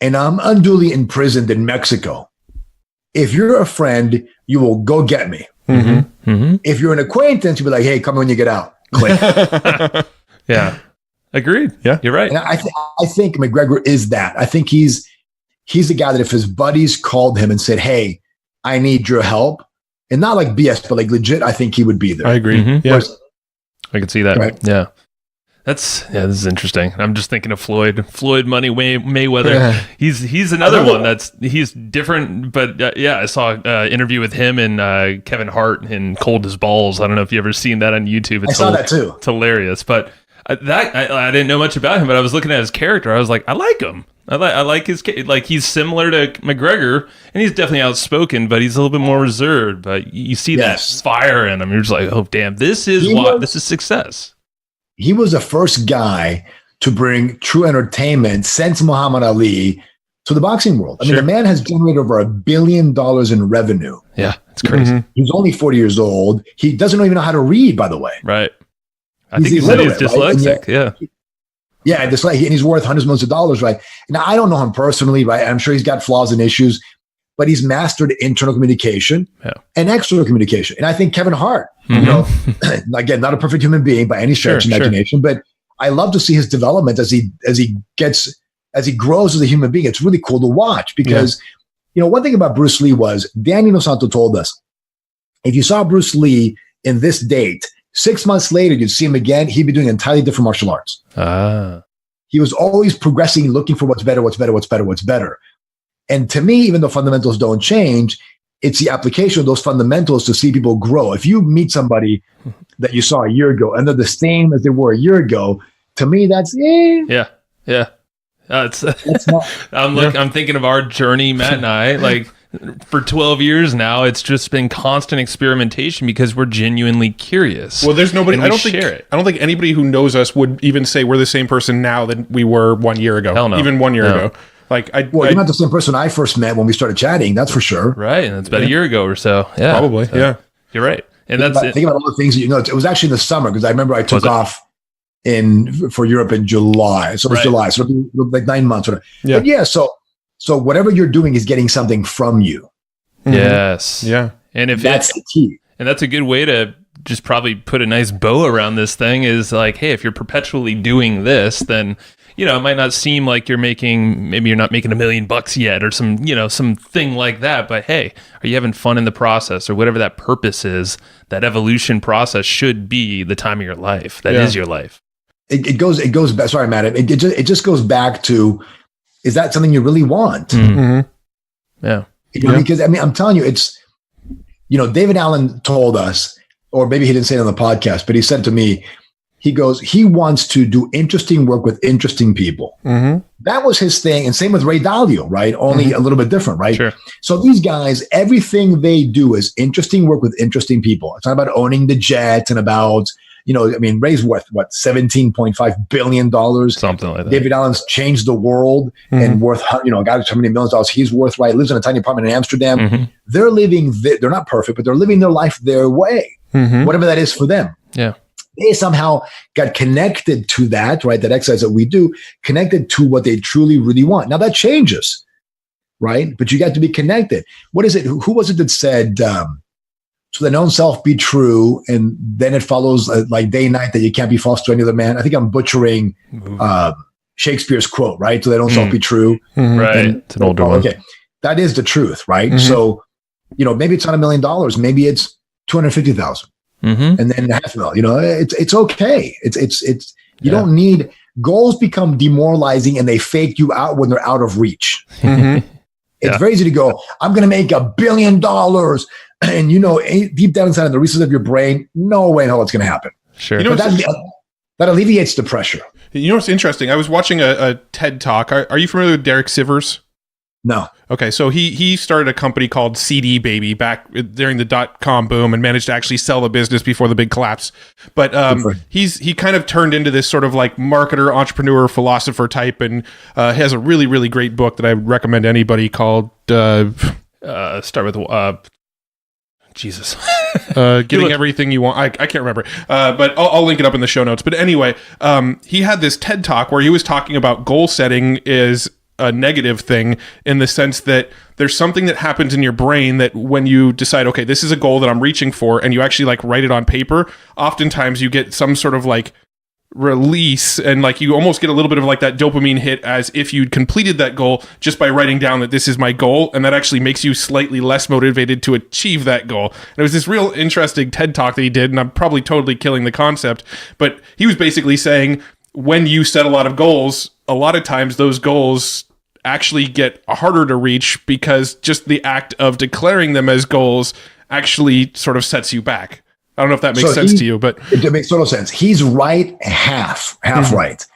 and I'm unduly imprisoned in Mexico, if you're a friend, you will go get me. Mm-hmm. Mm-hmm. If you're an acquaintance, you'll be like, hey, come when you get out. Click. Yeah. Agreed. Yeah. You're right. And I think McGregor is that. I think he's the guy that if his buddies called him and said, hey, I need your help, and not like BS, but like legit, I think he would be there. I agree. Mm-hmm. Yeah. I can see that. Right. Yeah. This is interesting. I'm just thinking of Floyd Money Mayweather. Yeah. He's another one he's different, but I saw an interview with him and Kevin Hart in Cold as Balls. I don't know if you ever seen that on YouTube. I saw that too. It's hilarious. But I didn't know much about him, but I was looking at his character. I was like, I like him. I like his, like, he's similar to McGregor, and he's definitely outspoken, but he's a little bit more reserved. But you see that fire in him. You're just like, oh damn, this is success. He was the first guy to bring true entertainment since Muhammad Ali to the boxing world. I mean, the man has generated over $1 billion in revenue. Yeah, it's crazy. Mm-hmm. He's only 40 years old. He doesn't even know how to read, by the way. Right. I think he said he's dyslexic. Right? Yeah, and he's worth hundreds of millions of dollars, right? Now, I don't know him personally, right? I'm sure he's got flaws and issues, but he's mastered internal communication and external communication. And I think Kevin Hart, again, not a perfect human being by any stretch of imagination, but I love to see his development as he grows as a human being. It's really cool to watch because, one thing about Bruce Lee was Danny Nosanto told us, if you saw Bruce Lee in this date, 6 months later, you'd see him again, he'd be doing entirely different martial arts. He was always progressing, looking for what's better. And to me, even though fundamentals don't change, it's the application of those fundamentals to see people grow. If you meet somebody that you saw a year ago and they're the same as they were a year ago, to me, that's Yeah. I'm thinking of our journey, Matt and I, like for 12 years now, it's just been constant experimentation because we're genuinely curious. Well, there's nobody, I don't I think anybody who knows us would even say we're the same person now that we were 1 year ago. Hell no. Even 1 year ago. You're not the same person I first met when we started chatting. That's for sure. Right, and it's about a year ago or so. Yeah, probably. So, you're right, and think about all the things that it was actually in the summer because I remember I took off for Europe in July. So it was July. So it was like 9 months. Yeah. But so whatever you're doing is getting something from you. Yes. Yeah. And if that's the key, and that's a good way to just probably put a nice bow around this thing is like, hey, if you're perpetually doing this, then it might not seem like you're not making $1 million yet or something like that. But hey, are you having fun in the process or whatever that purpose is? That evolution process should be the time of your life. That is your life. It goes back. Sorry, Matt. It just goes back to, is that something you really want? Mm-hmm. Yeah. Because I'm telling you, it's, David Allen told us, or maybe he didn't say it on the podcast, but he said to me, he goes, he wants to do interesting work with interesting people. Mm-hmm. That was his thing. And same with Ray Dalio, right? Only a little bit different, right? Sure. So these guys, everything they do is interesting work with interesting people. It's not about owning the jet and about, Ray's worth, $17.5 billion. Something like that. David Allen's changed the world and worth, God, how many millions of dollars he's worth, right? Lives in a tiny apartment in Amsterdam. Mm-hmm. They're living, they're not perfect, but they're living their life their way, whatever that is for them. Yeah. They somehow got connected to that, right? That exercise that we do, connected to what they truly, really want. Now that changes, right? But you got to be connected. What is it? Who was it that said, so that own self be true, and then it follows like day and night that you can't be false to any other man? I think I'm butchering Shakespeare's quote, right? So that own self be true. Mm-hmm. Right. And, it's an older one. Okay. That is the truth, right? Mm-hmm. So, maybe it's not $1 million. Maybe it's 250,000. Mm-hmm. And then $500,000. It's okay. It's you don't need goals become demoralizing and they fake you out when they're out of reach. Mm-hmm. It's very easy to go, I'm going to make $1 billion. And deep down inside in the recesses of your brain, no way in hell it's going to happen. Sure. That alleviates the pressure. You know what's interesting? I was watching a TED Talk. Are you familiar with Derek Sivers? No. Okay, so he started a company called CD Baby back during the .com boom and managed to actually sell the business before the big collapse. But he kind of turned into this sort of like marketer, entrepreneur, philosopher type, and has a really, really great book that I would recommend to anybody called start with Jesus. Getting everything you want. I can't remember, but I'll link it up in the show notes. But anyway, he had this TED Talk where he was talking about goal setting is a negative thing in the sense that there's something that happens in your brain that when you decide, okay, this is a goal that I'm reaching for, and you actually like write it on paper, oftentimes you get some sort of like release, and like you almost get a little bit of like that dopamine hit as if you'd completed that goal just by writing down that this is my goal, and that actually makes you slightly less motivated to achieve that goal. And it was this real interesting TED Talk that he did, and I'm probably totally killing the concept, but he was basically saying when you set a lot of goals, a lot of times those goals actually get harder to reach because just the act of declaring them as goals actually sort of sets you back. I don't know if that makes sense to you, but it makes total sense. He's right half right.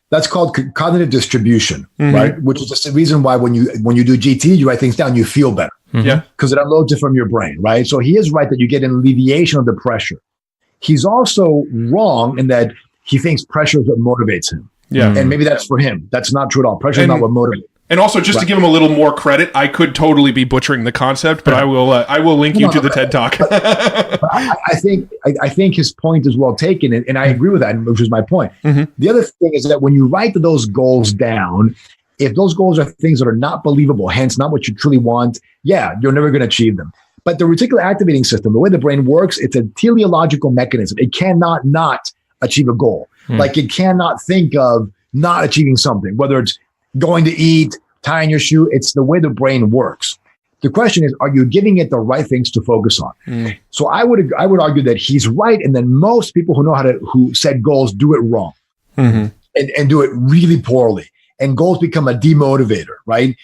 That's called cognitive distribution, right? Which is just the reason why when you do GT, you write things down, you feel better. Yeah, because it unloads it from your brain, right? So he is right that you get an alleviation of the pressure. He's also wrong in that he thinks pressure is what motivates him. Yeah, and maybe that's for him. That's not true at all. Pressure is not what motivates. And also, just to give him a little more credit, I could totally be butchering the concept, but I will link you to the TED Talk. I think his point is well taken, and I agree with that, which is my point. The other thing is that when you write those goals down, if those goals are things that are not believable, hence not what you truly want, you're never going to achieve them. But the reticular activating system, the way the brain works, it's a teleological mechanism. It cannot not achieve a goal. Like it cannot think of not achieving something, whether it's going to eat, tying your shoe. It's the way the brain works. The question is, are you giving it the right things to focus on? So I would argue that he's right, and then most people who set goals do it wrong and do it really poorly. And goals become a demotivator, right?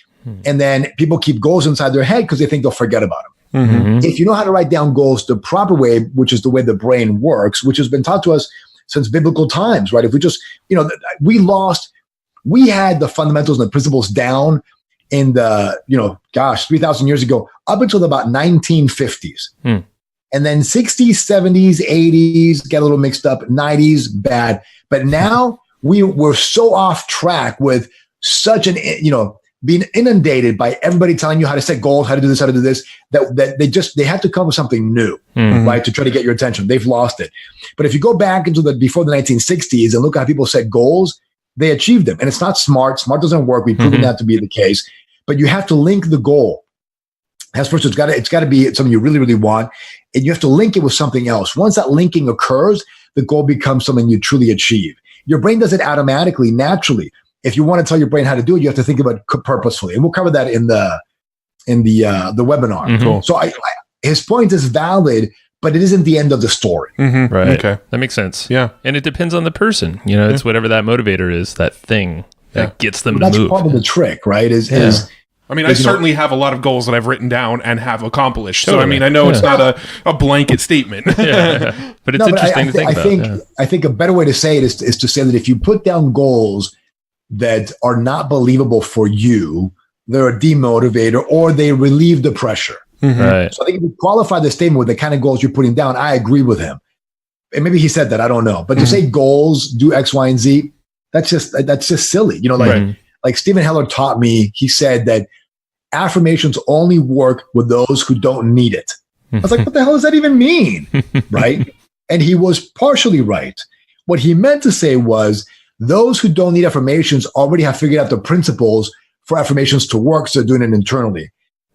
And then people keep goals inside their head because they think they'll forget about them. If you know how to write down goals the proper way, which is the way the brain works, which has been taught to us since biblical times, right? If we just, we had the fundamentals and the principles down in the, 3,000 years ago, up until about 1950s. And then 60s, 70s, 80s, get a little mixed up, 90s, bad. But now we're so off track with such an, being inundated by everybody telling you how to set goals, how to do this, that they have to come with something new, right? To try to get your attention. They've lost it. But if you go back into before the 1960s and look at how people set goals, they achieved them. And it's not smart. Smart doesn't work. We've proven that to be the case. But you have to link the goal. As first, it's got to be something you really, really want. And you have to link it with something else. Once that linking occurs, the goal becomes something you truly achieve. Your brain does it automatically, naturally. If you want to tell your brain how to do it, you have to think about it purposefully. And we'll cover that in the webinar. Cool. So his point is valid, but it isn't the end of the story. Right. Okay. That makes sense. Yeah. And it depends on the person. It's whatever that motivator is, that thing that gets them to move. That's part of the trick, right? I certainly have a lot of goals that I've written down and have accomplished. Totally. So, I know it's not a blanket statement. But it's interesting to think about. I think a better way to say it is to say that if you put down goals that are not believable for you, they're a demotivator or they relieve the pressure. Right. So I think if you qualify the statement with the kind of goals you're putting down, I agree with him. And maybe he said that, I don't know. But to say goals do X, Y, and Z, that's just silly. Like Stephen Heller taught me, he said that affirmations only work with those who don't need it. I was like, what the hell does that even mean? Right? And he was partially right. What he meant to say was those who don't need affirmations already have figured out the principles for affirmations to work, so they're doing it internally.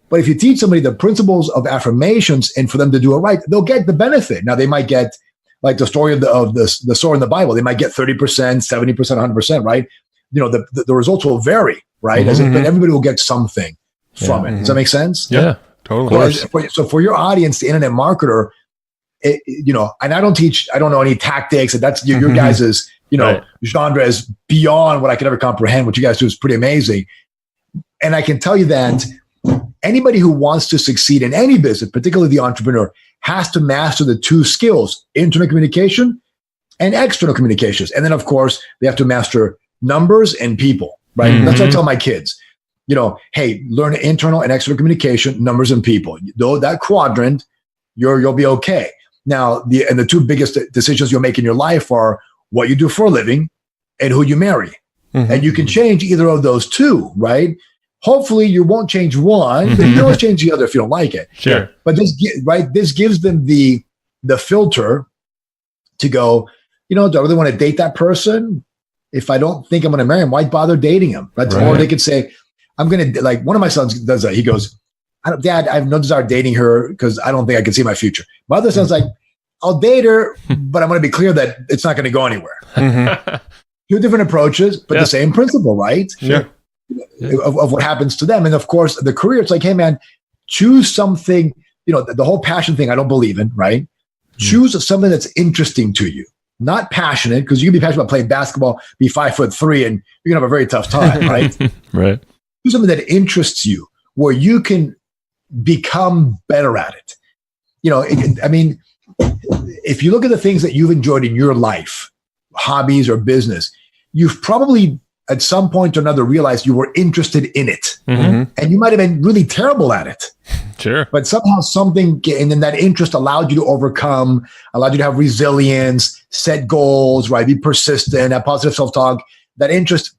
But if you teach somebody the principles of affirmations and for them to do it right, they'll get the benefit. Now they might get, like the story of the story in the Bible, they might get 30%, 70%, 100%, right? The results will vary, right? But everybody will get something from it. Does that make sense? Yeah, totally. So for your audience, the internet marketer, and I don't know any tactics, and that's your guys' genre is beyond what I could ever comprehend. What you guys do is pretty amazing. And I can tell you that anybody who wants to succeed in any business, particularly the entrepreneur, has to master the two skills: internet communication and external communications. And then, of course, they have to master numbers and people, right? Mm-hmm. That's what I tell my kids. Hey, learn internal and external communication, numbers and people. Though that quadrant, you'll be okay. Now, the two biggest decisions you'll make in your life are what you do for a living and who you marry. Mm-hmm. And you can change either of those two, right? Hopefully you won't change one, but you can always change the other if you don't like it. Sure. But this gives them the filter to go, do I really want to date that person? If I don't think I'm going to marry him, why bother dating him? Right? Or they could say, I'm going to, like one of my sons does that. He goes, Dad, I have no desire dating her because I don't think I can see my future. My other son's like, I'll date her, but I'm going to be clear that it's not going to go anywhere. Mm-hmm. Two different approaches, but the same principle, right? Sure. Of what happens to them. And of course, the career, it's like, hey, man, choose something, the whole passion thing I don't believe in, right? Mm-hmm. Choose something that's interesting to you, not passionate, because you can be passionate about playing basketball, be 5'3", and you're going to have a very tough time, right? Right. Do something that interests you, where you can become better at it. If you look at the things that you've enjoyed in your life, hobbies or business, you've probably at some point or another realized you were interested in it. Mm-hmm. And you might have been really terrible at it. Sure. But somehow and then that interest allowed you to overcome, allowed you to have resilience, set goals, right? Be persistent, have positive self-talk. That interest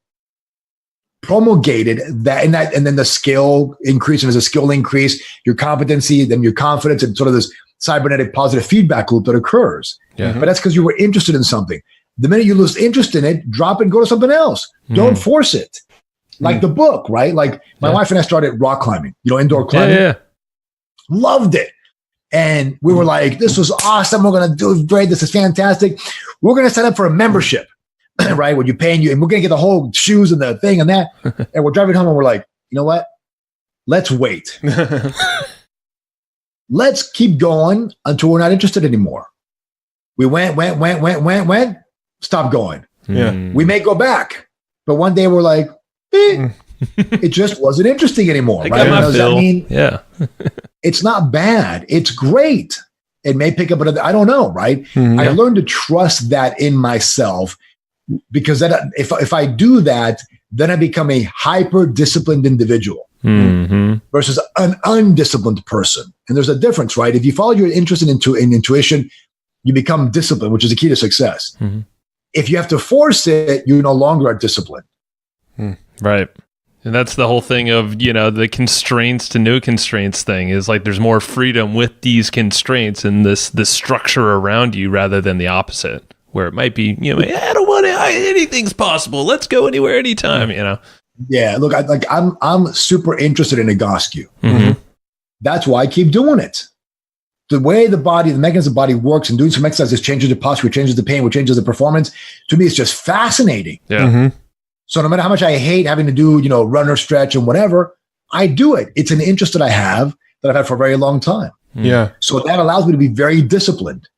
promulgated that, and then the skill increase, and as a skill increase, your competency, then your confidence, and sort of this cybernetic positive feedback loop that occurs. Yeah. But that's because you were interested in something. The minute you lose interest in it, drop it and go to something else. Don't force it. Like the book, right? Like my wife and I started rock climbing, indoor climbing. Yeah. Loved it. And we were like, this was awesome. We're going to do great. This is fantastic. We're going to sign up for a membership, right? When you pay and we're going to get the whole shoes and the thing and that. And we're driving home and we're like, you know what? Let's wait. Let's keep going until we're not interested anymore. We went, stop going. Yeah. We may go back, but one day we're like, it just wasn't interesting anymore. Right? Does that mean it's not bad? It's great. It may pick up another, I don't know, right? Mm-hmm. I learned to trust that in myself, because then if I do that, then I become a hyper-disciplined individual versus an undisciplined person. And there's a difference, right? If you follow your interest in intuition, you become disciplined, which is the key to success. Mm-hmm. If you have to force it, you no longer are disciplined. Right. And that's the whole thing of, the constraints to no constraints thing is like there's more freedom with these constraints and this structure around you rather than the opposite, where it might be, I don't want to, anything's possible. Let's go anywhere, anytime, Yeah, look, I'm super interested in Egoscue. Mm-hmm. That's why I keep doing it. The way the mechanism of the body works, and doing some exercises changes the posture, changes the pain, which changes the performance. To me, it's just fascinating. Yeah. Mm-hmm. So no matter how much I hate having to do, run or stretch and whatever, I do it. It's an interest that I have that I've had for a very long time. Yeah. So that allows me to be very disciplined,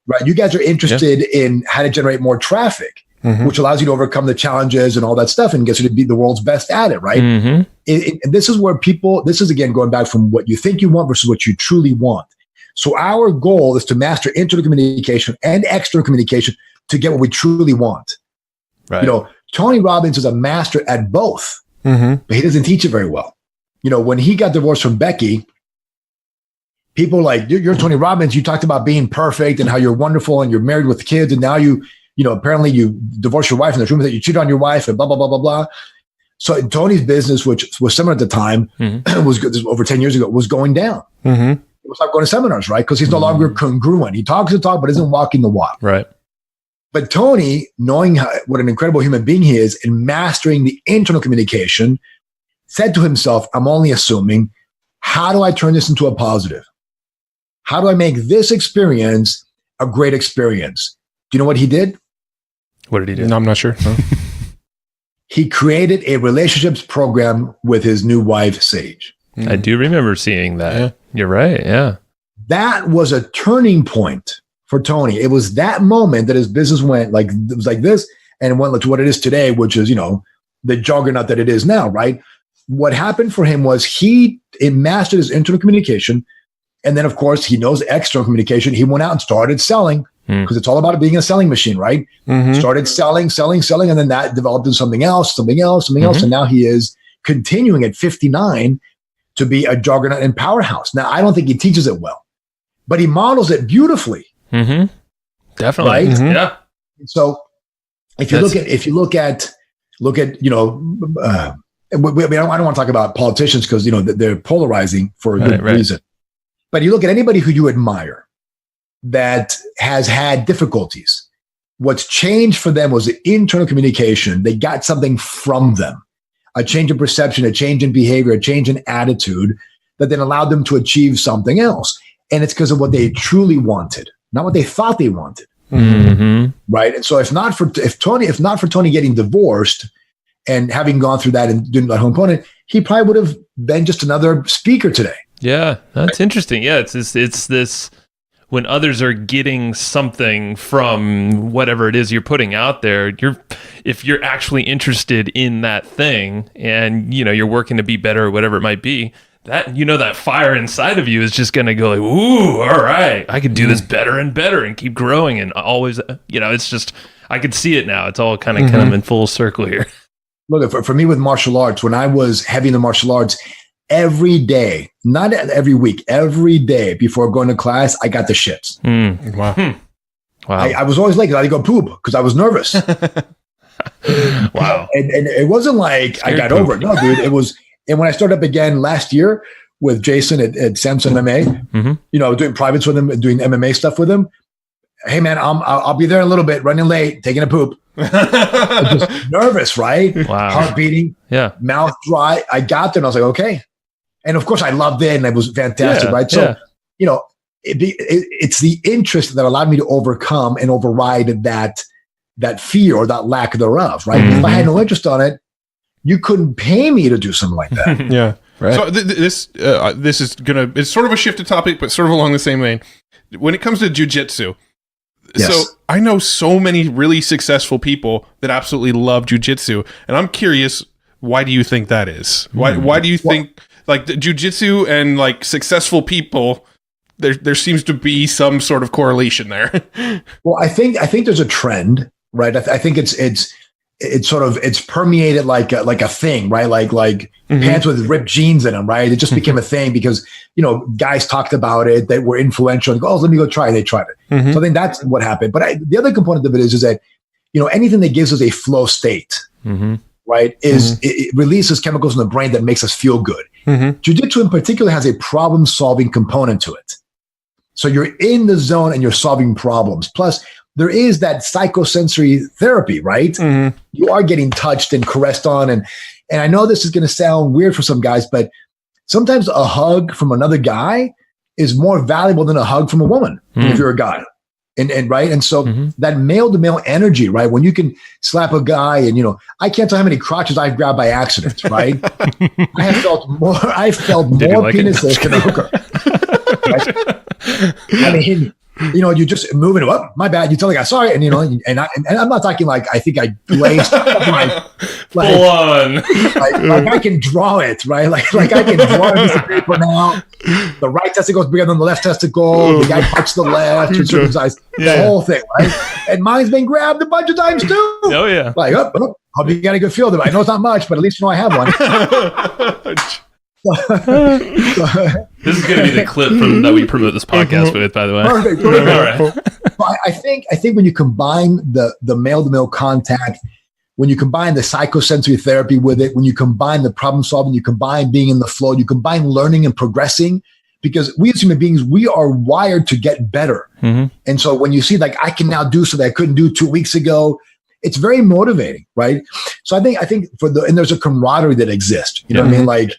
right? You guys are interested in how to generate more traffic, which allows you to overcome the challenges and all that stuff and gets you to be the world's best at it, right? Mm-hmm. And this is where this is again, going back from what you think you want versus what you truly want. So our goal is to master internal communication and external communication to get what we truly want. Right. Tony Robbins is a master at both, but he doesn't teach it very well. When he got divorced from Becky, people were like, you're Tony Robbins. You talked about being perfect and how you're wonderful and you're married with kids. And now apparently you divorced your wife and there's rumors that you cheated on your wife and blah, blah, blah, blah, blah. So Tony's business, which was similar at the time, was over 10 years ago, was going down. Mm-hmm. He was not going to seminars, right? Because he's no longer congruent. He talks the talk, but isn't walking the walk. Right. But Tony, knowing what an incredible human being he is and mastering the internal communication, said to himself, I'm only assuming, how do I turn this into a positive? How do I make this experience a great experience? Do you know what he did? What did he do? No, I'm not sure. No. He created a relationships program with his new wife, Sage. I do remember seeing that. Yeah. You're right. Yeah. That was a turning point for Tony. It was that moment that his business went it was like this and went to what it is today, which is, the juggernaut that it is now, right? What happened for him was he mastered his internal communication. And then, of course, he knows external communication. He went out and started selling because it's all about it being a selling machine, right? Started selling, and then that developed into something else. And now he is continuing at 59 to be a juggernaut and powerhouse. Now, I don't think he teaches it well, but he models it beautifully. Definitely. Right? Yeah. So if you look at, you know, I don't want to talk about politicians because, you know, they're polarizing for a good reason. But you look at anybody who you admire that has had difficulties. What's changed for them was the internal communication. They got something from them, a change in perception, a change in behavior, a change in attitude that then allowed them to achieve something else. And it's because of what they truly wanted, not what they thought they wanted. Right. And so if not for Tony getting divorced and having gone through that and doing that home opponent, he probably would have been just another speaker today. Yeah, that's interesting. Yeah, it's this when others are getting something from whatever it is you're putting out there, if you're actually interested in that thing and, you know, you're working to be better or whatever it might be, that, you know, that fire inside of you is just going to go like, ooh, all right, I can do this better and better and keep growing. And always, you know, it's just, I could see it now. It's all kind of in full circle here. Look, for me with martial arts, when I was heavy in the martial arts, every day, not every week, every day before going to class, I got the shits. Wow. I was always late. I had to go poop because I was nervous. Wow. And it wasn't like Scared I got poop. over it. No, dude, it was. And when I started up again last year with Jason at Samson MMA, you know, doing privates with him, doing MMA stuff with him. Hey man, I'll be there in a little bit, running late, taking a poop. Just nervous, right? Wow. Heart beating, mouth dry. I got there and I was like, okay. And of course I loved it and it was fantastic, right? So, you know, it's the interest that allowed me to overcome and override that fear or that lack thereof, right? If I had no interest on it, you couldn't pay me to do something like that. Yeah. Right. So this is it's sort of a shifted topic, but sort of along the same vein. When it comes to jujitsu, so I know so many really successful people that absolutely love jujitsu, and I'm curious, why do you think that is? Why do you think like the jujitsu and like successful people? There seems to be some sort of correlation there. Well, I think there's a trend, right? I think it's permeated like a thing, right? Like pants with ripped jeans in them, right? It just became a thing because, you know, guys talked about it that were influential and go, oh, let me go try it. They tried it. So I think that's what happened. But the other component of it is that, you know, anything that gives us a flow state, right, it releases chemicals in the brain that makes us feel good. Jiu-jitsu in particular has a problem-solving component to it. So you're in the zone and you're solving problems. Plus, there is that psychosensory therapy, right? You are getting touched and caressed on. And I know this is going to sound weird for some guys, but sometimes a hug from another guy is more valuable than a hug from a woman if you're a guy. And right. And so that male to male energy, right? When you can slap a guy and, you know, I can't tell how many crotches I've grabbed by accident, right? I felt more penises than hooker. Right? I mean, you know, you just moving up. My bad. You tell the guy sorry, and you know, and I'm not talking like I think I glazed full on. Like I can draw it, right? Like I can draw a piece of paper now. The right testicle goes bigger than the left testicle. The guy punches the left, circumcised, the whole thing, right? And mine's been grabbed a bunch of times too. Oh yeah. Like hope you got a good feel of it. I know it's not much, but at least you know I have one. This is going to be the clip from that we promote this podcast with, by the way. Perfect. All right. Well, I think when you combine the male to male contact, when you combine the psychosensory therapy with it, when you combine the problem solving, you combine being in the flow, you combine learning and progressing, because we as human beings, we are wired to get better. And so when you see like I can now do something I couldn't do 2 weeks ago, it's very motivating, right? So I think and there's a camaraderie that exists. You know what I mean? Like,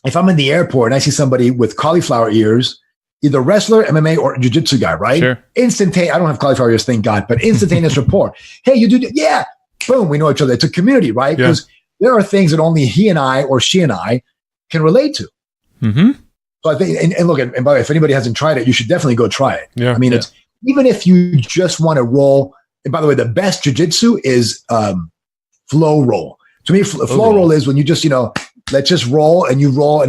if I'm in the airport and I see somebody with cauliflower ears, either wrestler, MMA, or jiu-jitsu guy, right? Sure. Instantaneous. I don't have cauliflower ears, thank God, but instantaneous rapport. Hey, you do? Yeah. Boom. We know each other. It's a community, right? Because there are things that only he and I or she and I can relate to. So I think, and look, and by the way, if anybody hasn't tried it, you should definitely go try it. I mean, it's even if you just want to roll. And by the way, the best jiu-jitsu is flow roll. To me, flow roll is when you just, you know, let's just roll and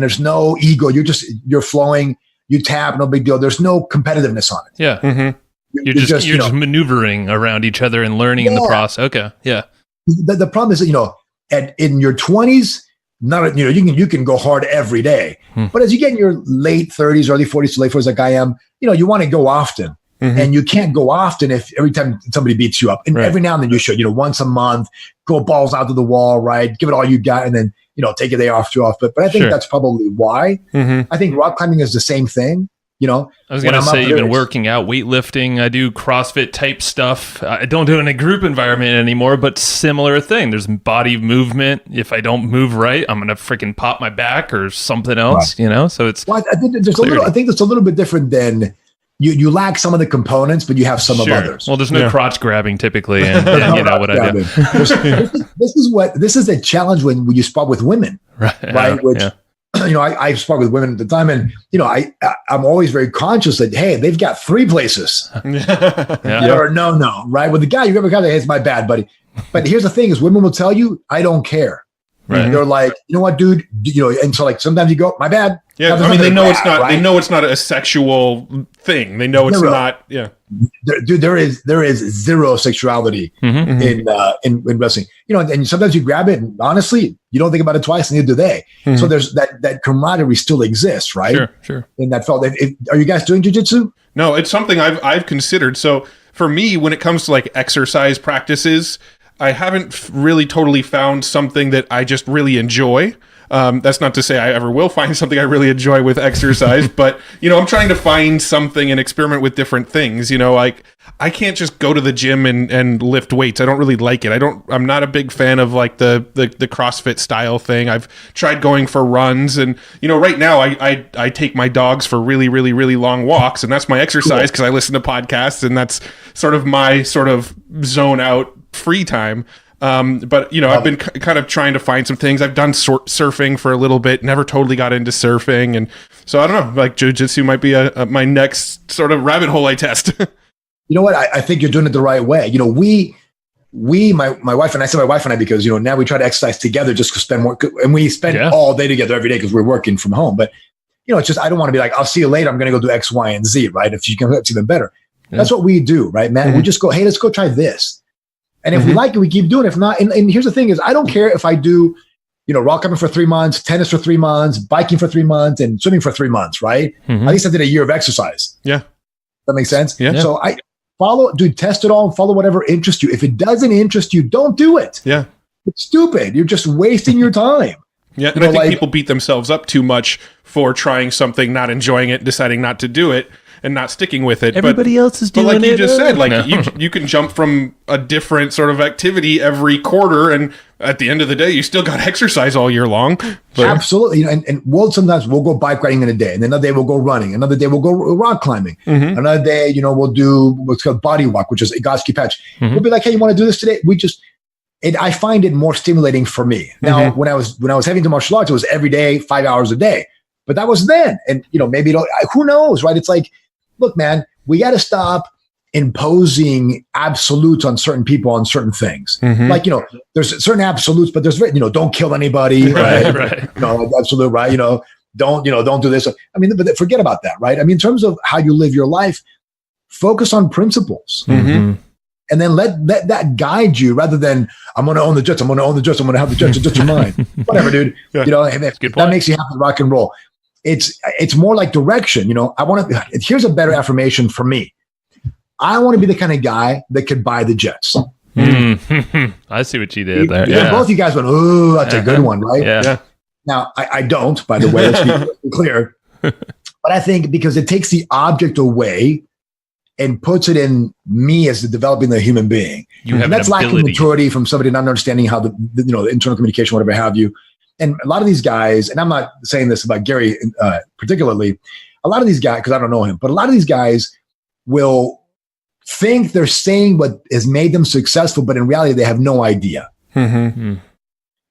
there's no ego. You're flowing, you tap, no big deal. There's no competitiveness on it. You're just maneuvering around each other and learning in the process. Okay. Yeah. The problem is that, in your 20s, you can go hard every day. But as you get in your late 30s, early 40s to late 40s, like I am, you want to go often. And you can't go often if every time somebody beats you up. And every now and then you should, once a month, go balls out to the wall, right? Give it all you got, and then, take a day off, But I think that's probably why. I think rock climbing is the same thing. I was going to say, you've been working out, weightlifting. I do CrossFit type stuff. I don't do it in a group environment anymore, but similar thing. There's body movement. If I don't move right, I'm going to freaking pop my back or something else, So it's. Well, I think that's a little bit different than you lack some of the components, but you have some of others. Well, there's no crotch grabbing typically, and what I do. This is a challenge when you spar with women, right? Which. I sparred with women at the time, and I'm always very conscious that they've got 3 places. Or no, right? With the guy, you ever got that? It's my bad, buddy. But here's the thing: is women will tell you, I don't care. Right. They're like, you know what, dude? And so like sometimes you go, my bad. Yeah, I mean, they know it's not. Right? They know it's not a sexual thing. They know it's not. Yeah, there is zero sexuality in wrestling. And sometimes you grab it, and honestly, you don't think about it twice, and neither do they. So there's that camaraderie still exists, right? Sure. In that felt. Are you guys doing jiu-jitsu? No, it's something I've considered. So for me, when it comes to like exercise practices, I haven't really totally found something that I just really enjoy. That's not to say I ever will find something I really enjoy with exercise, but I'm trying to find something and experiment with different things. Like I can't just go to the gym and lift weights. I don't really like it. I'm not a big fan of like the CrossFit style thing. I've tried going for runs, and right now I take my dogs for really, really, really long walks, and that's my exercise because I listen to podcasts, and that's sort of my sort of zone out free time. But I've been kind of trying to find some things. I've done surfing for a little bit, never totally got into surfing. And so I don't know, like jiu-jitsu might be my next sort of rabbit hole I test. You know what? I think you're doing it the right way. My wife and I, say my wife and I, because, now we try to exercise together just to spend more, and we spend all day together every day because we're working from home. But, it's just, I don't want to be like, I'll see you later. I'm going to go do X, Y, and Z, right? If you can, it's even better. Yeah. That's what we do, right, man? We just go, hey, let's go try this. And if we like it, we keep doing it. If not, and here's the thing is, I don't care if I do, rock climbing for 3 months, tennis for 3 months, biking for 3 months, and swimming for 3 months, right? At least I did a year of exercise. Yeah. That makes sense? Yeah. So I test it all and follow whatever interests you. If it doesn't interest you, don't do it. Yeah. It's stupid. You're just wasting your time. Yeah. And I think people beat themselves up too much for trying something, not enjoying it, deciding not to do it, and not sticking with it. Everybody else is doing it. But like you just said, like you can jump from a different sort of activity every quarter, and at the end of the day, you still got exercise all year long. But absolutely. And sometimes we'll go bike riding in a day, and another day we'll go running. Another day we'll go rock climbing. Another day, we'll do what's called body walk, which is a Gotsky patch. We'll be like, hey, you want to do this today? I find it more stimulating for me. Now, when I was heavy into martial arts, it was every day, 5 hours a day. But that was then. And, maybe who knows, right? It's like, look, man, we got to stop imposing absolutes on certain people on certain things. Like, there's certain absolutes, but there's, don't kill anybody. Right. Absolute, right. Don't do this. I mean, but forget about that, right? I mean, in terms of how you live your life, focus on principles. And then let that guide you rather than, I'm going to own the jets. I'm going to own the jets. I'm going to have the jets. The jets are mine. Whatever, dude. If that makes you happy, rock and roll. It's more like direction. Here's a better affirmation for me. I want to be the kind of guy that could buy the jets. I see what you did there. Yeah. Both you guys went, oh, that's a good one, right? Yeah. Now, I don't, by the way, let's be clear. But I think because it takes the object away and puts it in me as developing the human being. And that's lacking maturity from somebody not understanding how the internal communication, whatever have you. And a lot of these guys, and I'm not saying this about Gary particularly, a lot of these guys, because I don't know him, but a lot of these guys will think they're saying what has made them successful, but in reality, they have no idea.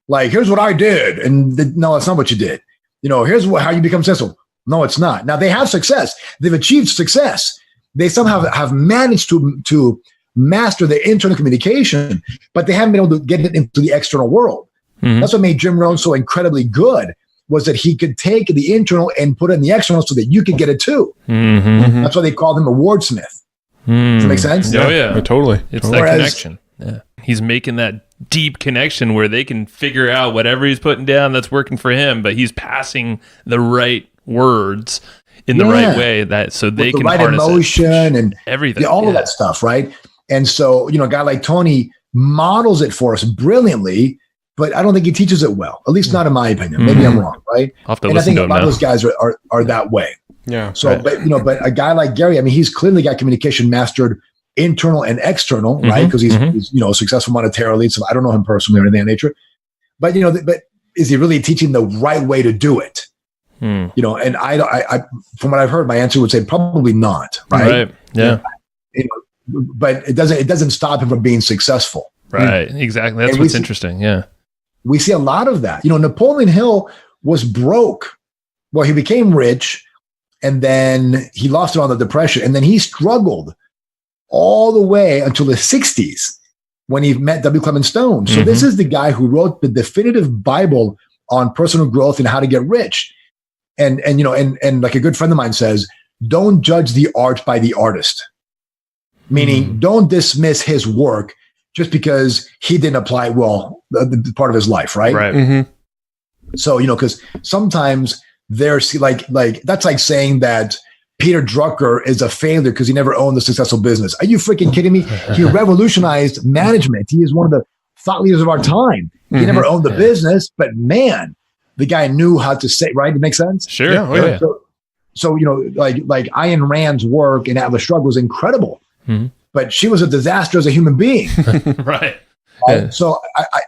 Like, here's what I did. And no, it's not what you did. Here's how you become successful. No, it's not. Now, they have success. They've achieved success. They somehow have managed to master their internal communication, but they haven't been able to get it into the external world. That's what made Jim Rohn so incredibly good, was that he could take the internal and put it in the external so that you could get it too. That's why they called him a wordsmith. Does that make sense? Oh yeah, totally. It's that connection. Yeah, he's making that deep connection where they can figure out whatever he's putting down that's working for him, but he's passing the right words in the right way that so they can right harness emotion and everything, all of that stuff, right? And so, a guy like Tony models it for us brilliantly, but I don't think he teaches it well. At least not in my opinion. Maybe I'm wrong, right? And I think a lot of those guys are that way. Yeah. So, but a guy like Gary, I mean, he's clearly got communication mastered, internal and external, right? Because he's successful monetarily. So I don't know him personally or anything of that nature. But but is he really teaching the right way to do it? And I from what I've heard, my answer would say probably not. Right. Yeah. But it doesn't stop him from being successful. Right. Exactly. That's what's interesting. Yeah. We see a lot of that. Napoleon Hill was broke. Well, he became rich, and then he lost it on the Depression, and then he struggled all the way until the 60s when he met W. Clement Stone. So this is the guy who wrote the definitive Bible on personal growth and how to get rich. And like a good friend of mine says, don't judge the art by the artist. Meaning, don't dismiss his work just because he didn't apply well the part of his life, right? Right. Mm-hmm. So, because sometimes there's like that's like saying that Peter Drucker is a failure because he never owned a successful business. Are you freaking kidding me? He revolutionized management. He is one of the thought leaders of our time. He never owned the business, but man, the guy knew how to say, right? It makes sense? Sure. Yeah. Oh, yeah. So like Ayn Rand's work in Atlas Shrugged was incredible, but she was a disaster as a human being. Right. Yeah. So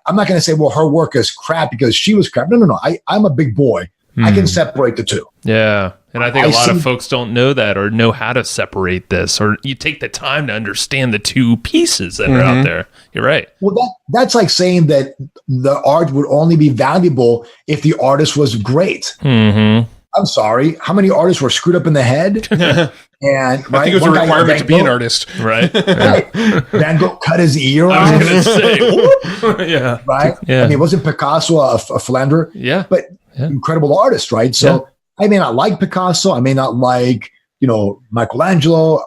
I'm not going to say, well, her work is crap because she was crap. No. I'm a big boy. I can separate the two. Yeah. And I think a lot of folks don't know that or know how to separate this, or you take the time to understand the two pieces that are out there. You're right. Well, that's like saying that the art would only be valuable if the artist was great. I'm sorry. How many artists were screwed up in the head? And I think it was a requirement to be an artist. Right. Right. Van Gogh cut his ear off. I was going to say, yeah. Right. Yeah. I mean, wasn't Picasso a philanderer? Yeah. But incredible artist, right? So I may not like Picasso. I may not like, Michelangelo.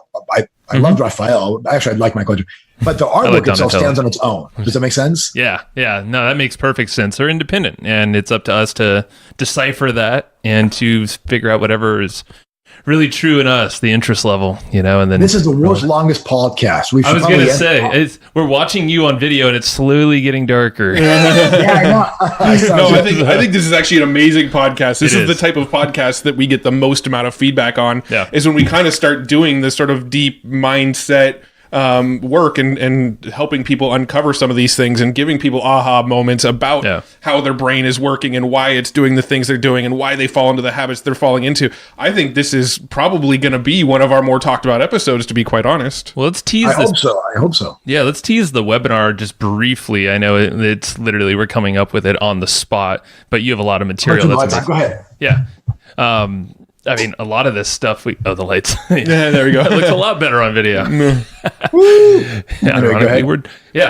I loved Raphael. Actually, I like Michelangelo. But the artwork itself stands on its own. Does that make sense? Yeah. Yeah. No, that makes perfect sense. They're independent, and it's up to us to decipher that and to figure out whatever is really true in us, the interest level, and then this is the world's longest podcast. I was going to say, we're watching you on video and it's slowly getting darker. Yeah, I know. No, I think this is actually an amazing podcast. This is the type of podcast that we get the most amount of feedback on. Yeah. Is when we kind of start doing this sort of deep mindset work and helping people uncover some of these things and giving people aha moments about how their brain is working and why it's doing the things they're doing and why they fall into the habits they're falling into. I think this is probably going to be one of our more talked about episodes, to be quite honest. Well, let's tease this. I hope so. Yeah, let's tease the webinar just briefly. I know it's literally, we're coming up with it on the spot, but you have a lot of material. Go ahead. Yeah. I mean, a lot of this stuff, the lights. Yeah, there we go. It looks a lot better on video.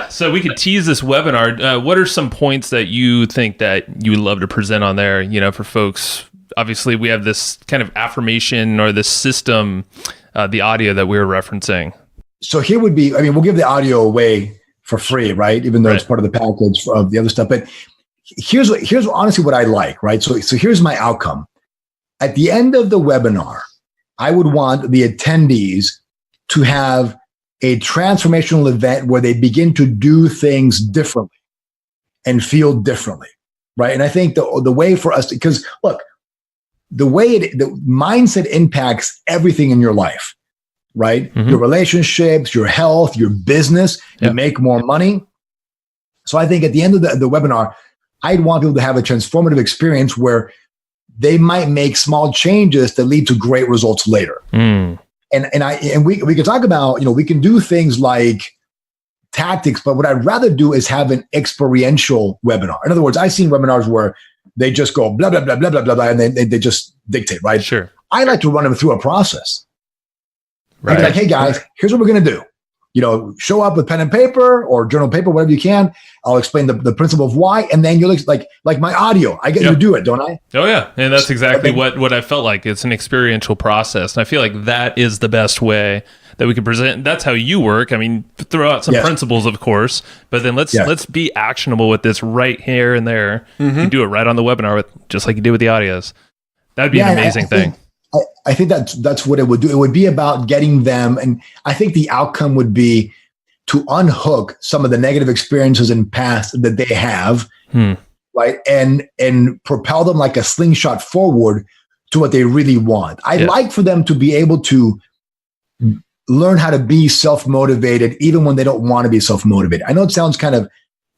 So we could tease this webinar. What are some points that you think that you would love to present on there, for folks? Obviously, we have this kind of affirmation or this system, the audio that we were referencing. So here would be, we'll give the audio away for free, right? Even though it's part of the package of the other stuff. But here's honestly what I like, right? So here's my outcome. At the end of the webinar, I would want the attendees to have a transformational event where they begin to do things differently and feel differently, right? And I think the way for us, because look, the mindset impacts everything in your life, right? Your relationships, your health, your business, you make more money. So I think at the end of the webinar, I'd want people to have a transformative experience where they might make small changes that lead to great results later. And we can talk about, we can do things like tactics, but what I'd rather do is have an experiential webinar. In other words, I've seen webinars where they just go blah, blah, blah, blah, blah, blah, blah, and they just dictate, right? Sure. I like to run them through a process. Right. Like, hey guys, here's what we're going to do. show up with pen and paper or journal paper, whatever you can. I'll explain the principle of why, and then you'll like my audio. I get you to do it, don't I? Oh yeah, and that's exactly what I felt like. It's an experiential process, and I feel like that is the best way that we can present. That's how you work. I mean, throw out some principles, of course, but then let's be actionable with this right here and there. Mm-hmm. You do it right on the webinar, just like you do with the audios. That'd be an amazing thing. I think that's what it would do. It would be about getting them, and I think the outcome would be to unhook some of the negative experiences in past that they have, right, and propel them like a slingshot forward to what they really want. I'd like for them to be able to learn how to be self-motivated, even when they don't want to be self-motivated. I know it sounds kind of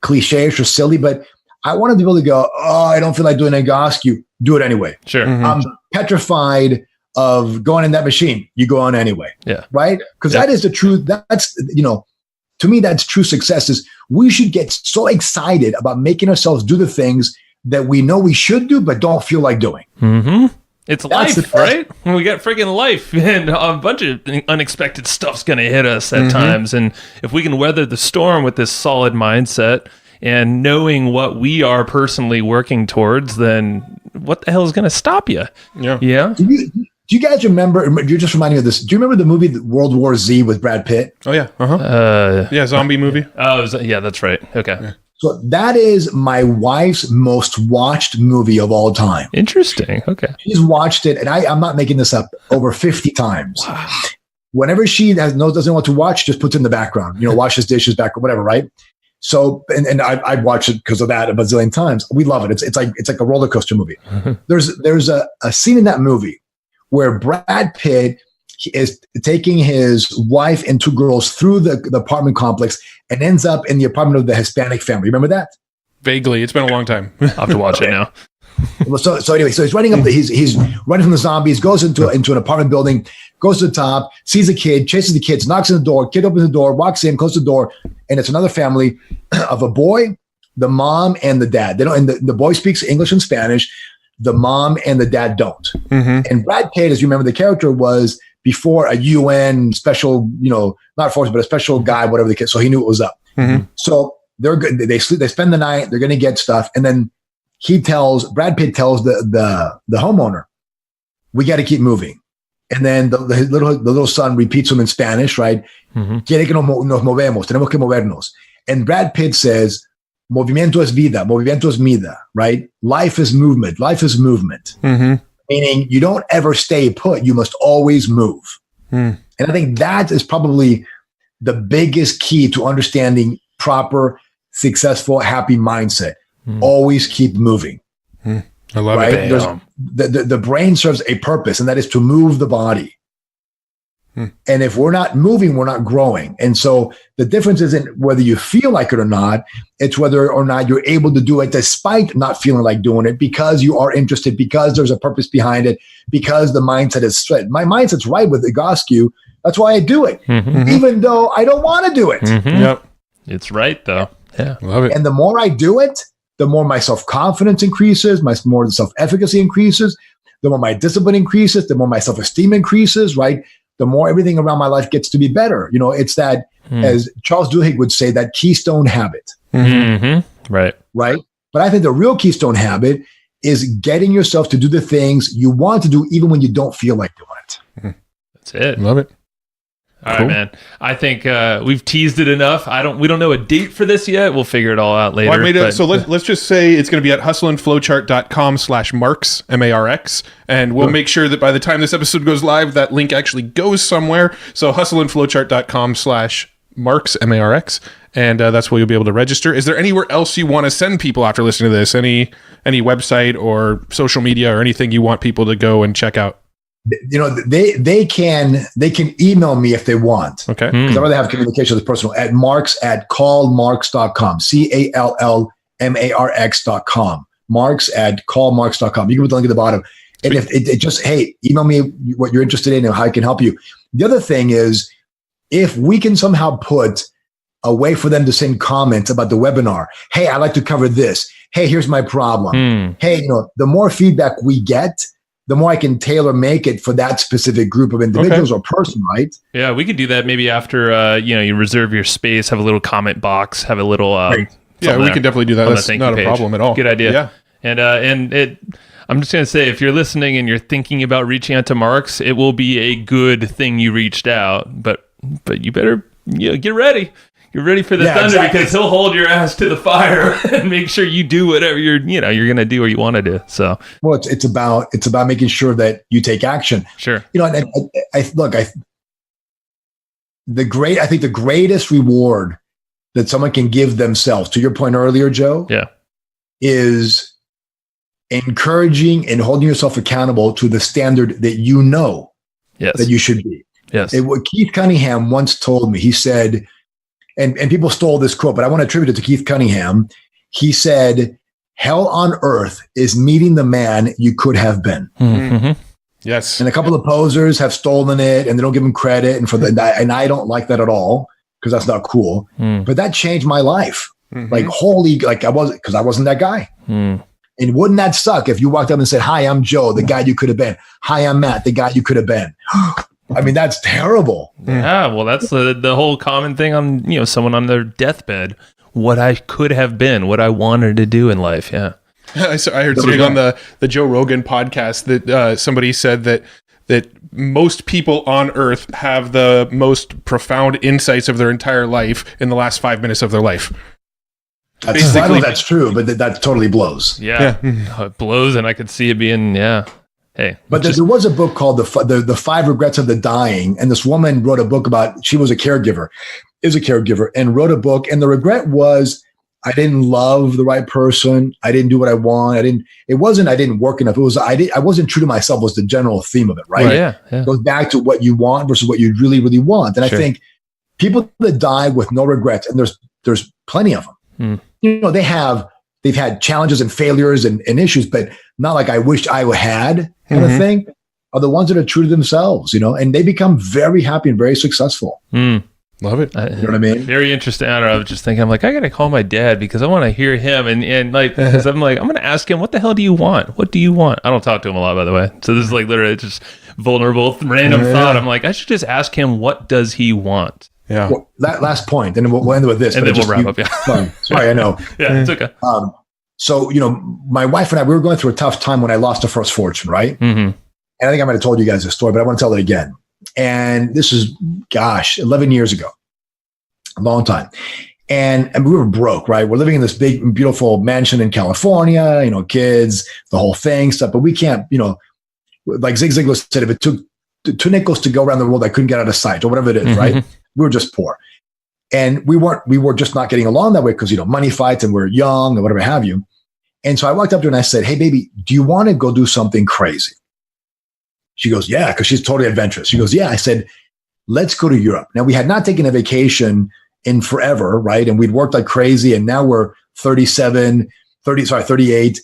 cliche-ish or silly, but I want to be able to go, oh, I don't feel like doing Egoscue. Do it anyway. Sure. Mm-hmm. I'm petrified of going in that machine. You go on anyway. Yeah. Right? Because that is the truth. That's, to me, that's true success is we should get so excited about making ourselves do the things that we know we should do, but don't feel like doing. Mm-hmm. It's life, right? We got freaking life, and a bunch of unexpected stuff's going to hit us at times. And if we can weather the storm with this solid mindset and knowing what we are personally working towards, then what the hell is going to stop you? Yeah. Do you guys remember? You're just reminding me of this. Do you remember the movie World War Z with Brad Pitt? Oh yeah. Zombie movie. Oh yeah, that's right. Okay. Yeah. So that is my wife's most watched movie of all time. Interesting. Okay. She's watched it, and I'm not making this up, over 50 times. Wow. Whenever she doesn't know what to watch, just puts it in the background. Washes dishes back or whatever, right? So, and I've watched it because of that a bazillion times. We love it. It's like a roller coaster movie. There's a scene in that movie where Brad Pitt is taking his wife and two girls through the apartment complex and ends up in the apartment of the Hispanic family. Remember that? Vaguely. It's been a long time. I'll have to watch it now. So anyway, he's running up. He's running from the zombies. Goes into an apartment building. Goes to the top. Sees a kid. Chases the kids. Knocks on the door. Kid opens the door. Walks in. Closes the door. And it's another family of a boy, the mom, and the dad. They don't. And the boy speaks English and Spanish. The mom and the dad don't. Mm-hmm. And Brad Pitt, as you remember, the character was before a UN special, not force, but a special guy, whatever the case. So he knew it was up. Mm-hmm. So they're good. They sleep. They spend the night. They're going to get stuff, and then Brad Pitt tells the homeowner, "We got to keep moving." And then the little son repeats them in Spanish, right? Mm-hmm. Quiere que nos movemos, tenemos que movernos. And Brad Pitt says, "Movimiento es vida, movimiento es vida," right? Life is movement. Life is movement. Mm-hmm. Meaning you don't ever stay put. You must always move. And I think that is probably the biggest key to understanding proper, successful, happy mindset. Always keep moving. I love it. The brain serves a purpose, and that is to move the body. And if we're not moving, we're not growing. And so the difference isn't whether you feel like it or not. It's whether or not you're able to do it despite not feeling like doing it, because you are interested, because there's a purpose behind it, because the mindset is straight. My mindset's right with Egoscue. That's why I do it, even though I don't want to do it. Yep. It's right, though. Yeah. Love it. And the more I do it, the more my self-confidence increases, more the self-efficacy increases, the more my discipline increases, the more my self-esteem increases, right? The more everything around my life gets to be better. It's that, as Charles Duhigg would say, that keystone habit. Mm-hmm. Right. But I think the real keystone habit is getting yourself to do the things you want to do, even when you don't feel like doing it. That's it. Love it. All right, man. I think we've teased it enough. We don't know a date for this yet. We'll figure it all out later. Well, so let's just say it's going to be at hustleandflowchart.com/Marx, MARX, and we'll make sure that by the time this episode goes live, that link actually goes somewhere. So hustleandflowchart.com/Marx, MARX, and that's where you'll be able to register. Is there anywhere else you want to send people after listening to this? Any website or social media or anything you want people to go and check out? They can email me if they want. Okay. Because I'd rather have communication with personal at marx@callmarx.com. CALLMARX.com. Marx@callmarx.com. You can put the link at the bottom. And if it just, hey, email me what you're interested in and how I can help you. The other thing is, if we can somehow put a way for them to send comments about the webinar. Hey, I'd like to cover this. Hey, here's my problem. Hey, the more feedback we get, the more I can tailor make it for that specific group of individuals or person, right? Yeah, we could do that maybe after, you reserve your space, have a little comment box, have a little... yeah, we could definitely do that. That's not a problem at all. Good idea. Yeah. And I'm just going to say, if you're listening and you're thinking about reaching out to Marx, it will be a good thing you reached out, but you better get ready. You're ready for the thunder because he'll hold your ass to the fire and make sure you do whatever you're going to do or you want to do. So, well, it's about making sure that you take action. Sure. And I think the greatest reward that someone can give themselves, to your point earlier, Joe, is encouraging and holding yourself accountable to the standard that that you should be. Yes. What Keith Cunningham once told me, he said, and people stole this quote, but I want to attribute it to Keith Cunningham. He said, "Hell on earth is meeting the man you could have been." Mm-hmm. Yes. And a couple of posers have stolen it and they don't give him credit. And I don't like that at all because that's not cool. But that changed my life. Mm-hmm. I wasn't that guy. And wouldn't that suck if you walked up and said, "Hi, I'm Joe, the guy you could have been. Hi, I'm Matt, the guy you could have been." I mean, that's terrible. Yeah, well, that's the whole common thing on, someone on their deathbed. What I could have been, what I wanted to do in life. Yeah. I heard something on the Joe Rogan podcast that somebody said that most people on Earth have the most profound insights of their entire life in the last 5 minutes of their life. I don't know that's true, but that totally blows. Yeah. It blows, and I could see it being, Hey, but there was a book called the 5 Regrets of the Dying, and this woman wrote a book about, she was a caregiver, and wrote a book, and the regret was, I didn't love the right person, I didn't do what I want, I didn't work enough. It was I wasn't true to myself was the general theme of it, right? Yeah. It goes back to what you want versus what you really, really want. And I think people that die with no regrets, and there's plenty of them. They've had challenges and failures and issues, but not like I wished I had kind of thing, are the ones that are true to themselves, and they become very happy and very successful. Love it. You know what I mean? Very interesting. I don't know. I was just thinking, I'm like, I got to call my dad because I want to hear him. And like, because I'm like, I'm going to ask him, what the hell do you want? What do you want? I don't talk to him a lot, by the way. So this is like literally just vulnerable, random thought. I'm like, I should just ask him, what does he want? Yeah. Well, that last point, and we'll end with this. And then we'll wrap up. Yeah. Sorry, I know. Yeah, it's okay. So, my wife and I, we were going through a tough time when I lost a first fortune, right? Mm-hmm. And I think I might have told you guys this story, but I want to tell it again. And this is, 11 years ago, a long time. And we were broke, right? We're living in this big, beautiful mansion in California, kids, the whole thing, stuff. But we can't, like Zig Ziglar said, if it took 2 nickels to go around the world, I couldn't get out of sight or whatever it is, right? We were just poor. And we were just not getting along that way because, money fights and we're young and whatever have you. And so I walked up to her and I said, "Hey, baby, do you want to go do something crazy?" She goes, "Yeah," because she's totally adventurous. She goes, "Yeah." I said, "Let's go to Europe." Now, we had not taken a vacation in forever, right? And we'd worked like crazy. And now we're 38.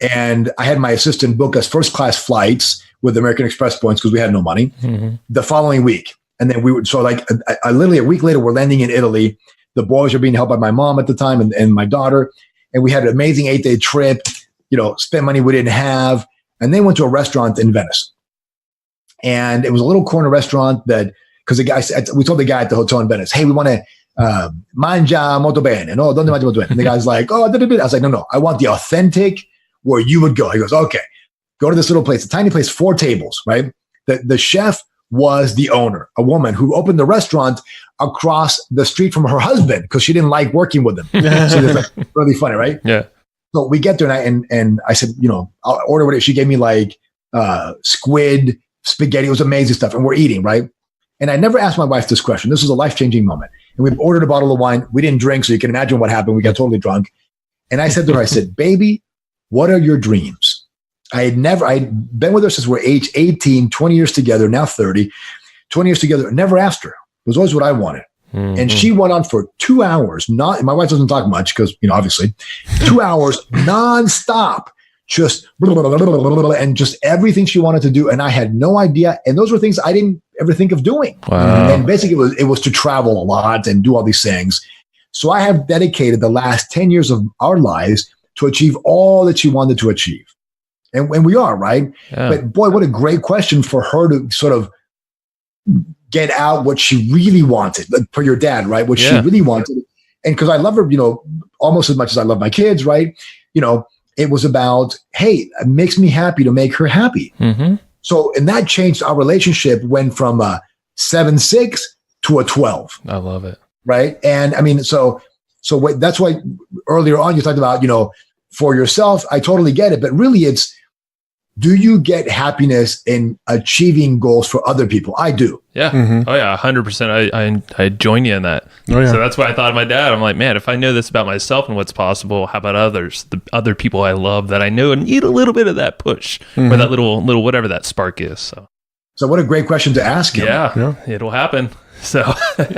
And I had my assistant book us first-class flights with American Express points because we had no money the following week. And then I literally a week later, we're landing in Italy. The boys are being helped by my mom at the time and my daughter. And we had an amazing 8-day trip, spent money we didn't have. And then went to a restaurant in Venice. And it was a little corner restaurant because the guy said, we told the guy at the hotel in Venice, "Hey, we want to mangia molto bene." No, donde mangia molto bene. And the guy's like, "Oh, I was like, no, I want the authentic where you would go." He goes, "Okay, go to this little place, a tiny place, 4 tables, right?" The chef was the owner, a woman who opened the restaurant across the street from her husband because she didn't like working with him. So it's like really funny, right? Yeah. So we get there and I said, I'll order whatever. She gave me like squid, spaghetti. It was amazing stuff. And we're eating, right? And I never asked my wife this question. This was a life-changing moment. And we ordered a bottle of wine. We didn't drink, so you can imagine what happened. We got totally drunk. And I said to her, I said, "Baby, what are your dreams?" I'd been with her since we're age 18, 20 years together, now 30, 20 years together. Never asked her. It was always what I wanted. And she went on for 2 hours. My wife doesn't talk much because, obviously, 2 hours nonstop, just and just everything she wanted to do. And I had no idea. And those were things I didn't ever think of doing. Wow. And basically it was to travel a lot and do all these things. So I have dedicated the last 10 years of our lives to achieve all that she wanted to achieve. And we are, right? Yeah. But boy, what a great question for her to sort of get out what she really wanted, like for your dad, right? What she really wanted. And because I love her, almost as much as I love my kids, right? It was about, hey, it makes me happy to make her happy. Mm-hmm. So, and that changed our relationship, went from a 7-6 to a 12. I love it. Right. And I mean, so that's why earlier on you talked about, for yourself, I totally get it. But really it's, do you get happiness in achieving goals for other people? I do. Yeah. Mm-hmm. Oh yeah. 100%. I join you in that. Oh, yeah. So that's why I thought of my dad. I'm like, man, if I know this about myself and what's possible, how about others, the other people I love that I know and need a little bit of that push or that little, whatever that spark is. So what a great question to ask him. Yeah. It'll happen. So,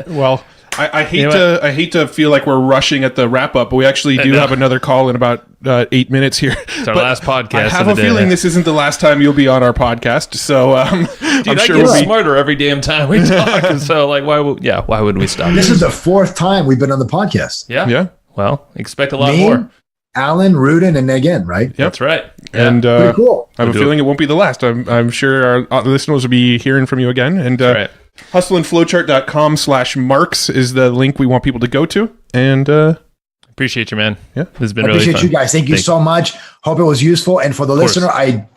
well, I hate to feel like we're rushing at the wrap up, but we actually do have another call in about 8 minutes here. It's our last podcast. I have a feeling this isn't the last time you'll be on our podcast. So, dude, I'm sure I get smarter every damn time we talk. So, like, why would we stop? This is the 4th time we've been on the podcast. Yeah. Well, expect a lot Me, more. Alan, Ruden, and again, right? Yep. That's right. Yeah. And pretty cool. I have a feeling it won't be the last. I'm sure our listeners will be hearing from you again. And right. hustleandflowchart.com/Marx is the link we want people to go to. And appreciate you, man. Yeah. This has been I really appreciate fun. you guys. Thank you so much. Hope it was useful. And for the listener, I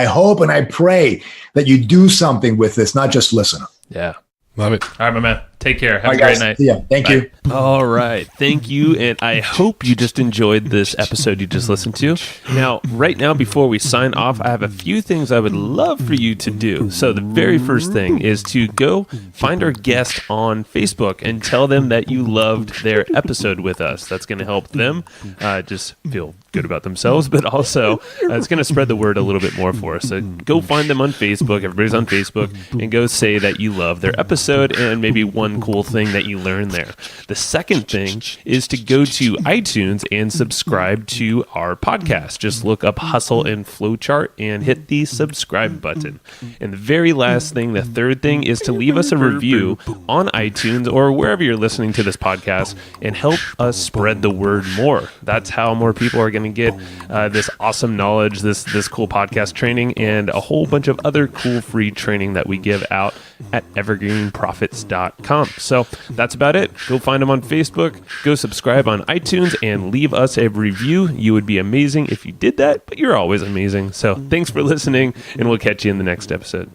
hope and I pray that you do something with this, not just listen. Yeah. Love it. All right, my man. Take care. Have All a right, great guys. night. See ya. Thank you. All right. Thank you. And I hope you just enjoyed this episode you just listened to. Now, right now, before we sign off, I have a few things I would love for you to do. So the very first thing is to go find our guest on Facebook and tell them that you loved their episode with us. That's going to help them just feel good about themselves, but also it's going to spread the word a little bit more for us. So go find them on Facebook. Everybody's on Facebook, and go say that you love their episode and maybe one cool thing that you learned there. The second thing is to go to iTunes and subscribe to our podcast. Just look up Hustle and Flowchart and hit the subscribe button. And the very last thing, the third thing, is to leave us a review on iTunes or wherever you're listening to this podcast and help us spread the word more. That's how more people are going to get this awesome knowledge, this cool podcast training, and a whole bunch of other cool free training that we give out at evergreenprofits.com. So that's about it. Go find them on Facebook, go subscribe on iTunes, and leave us a review. You would be amazing if you did that, but you're always amazing. So thanks for listening, and we'll catch you in the next episode.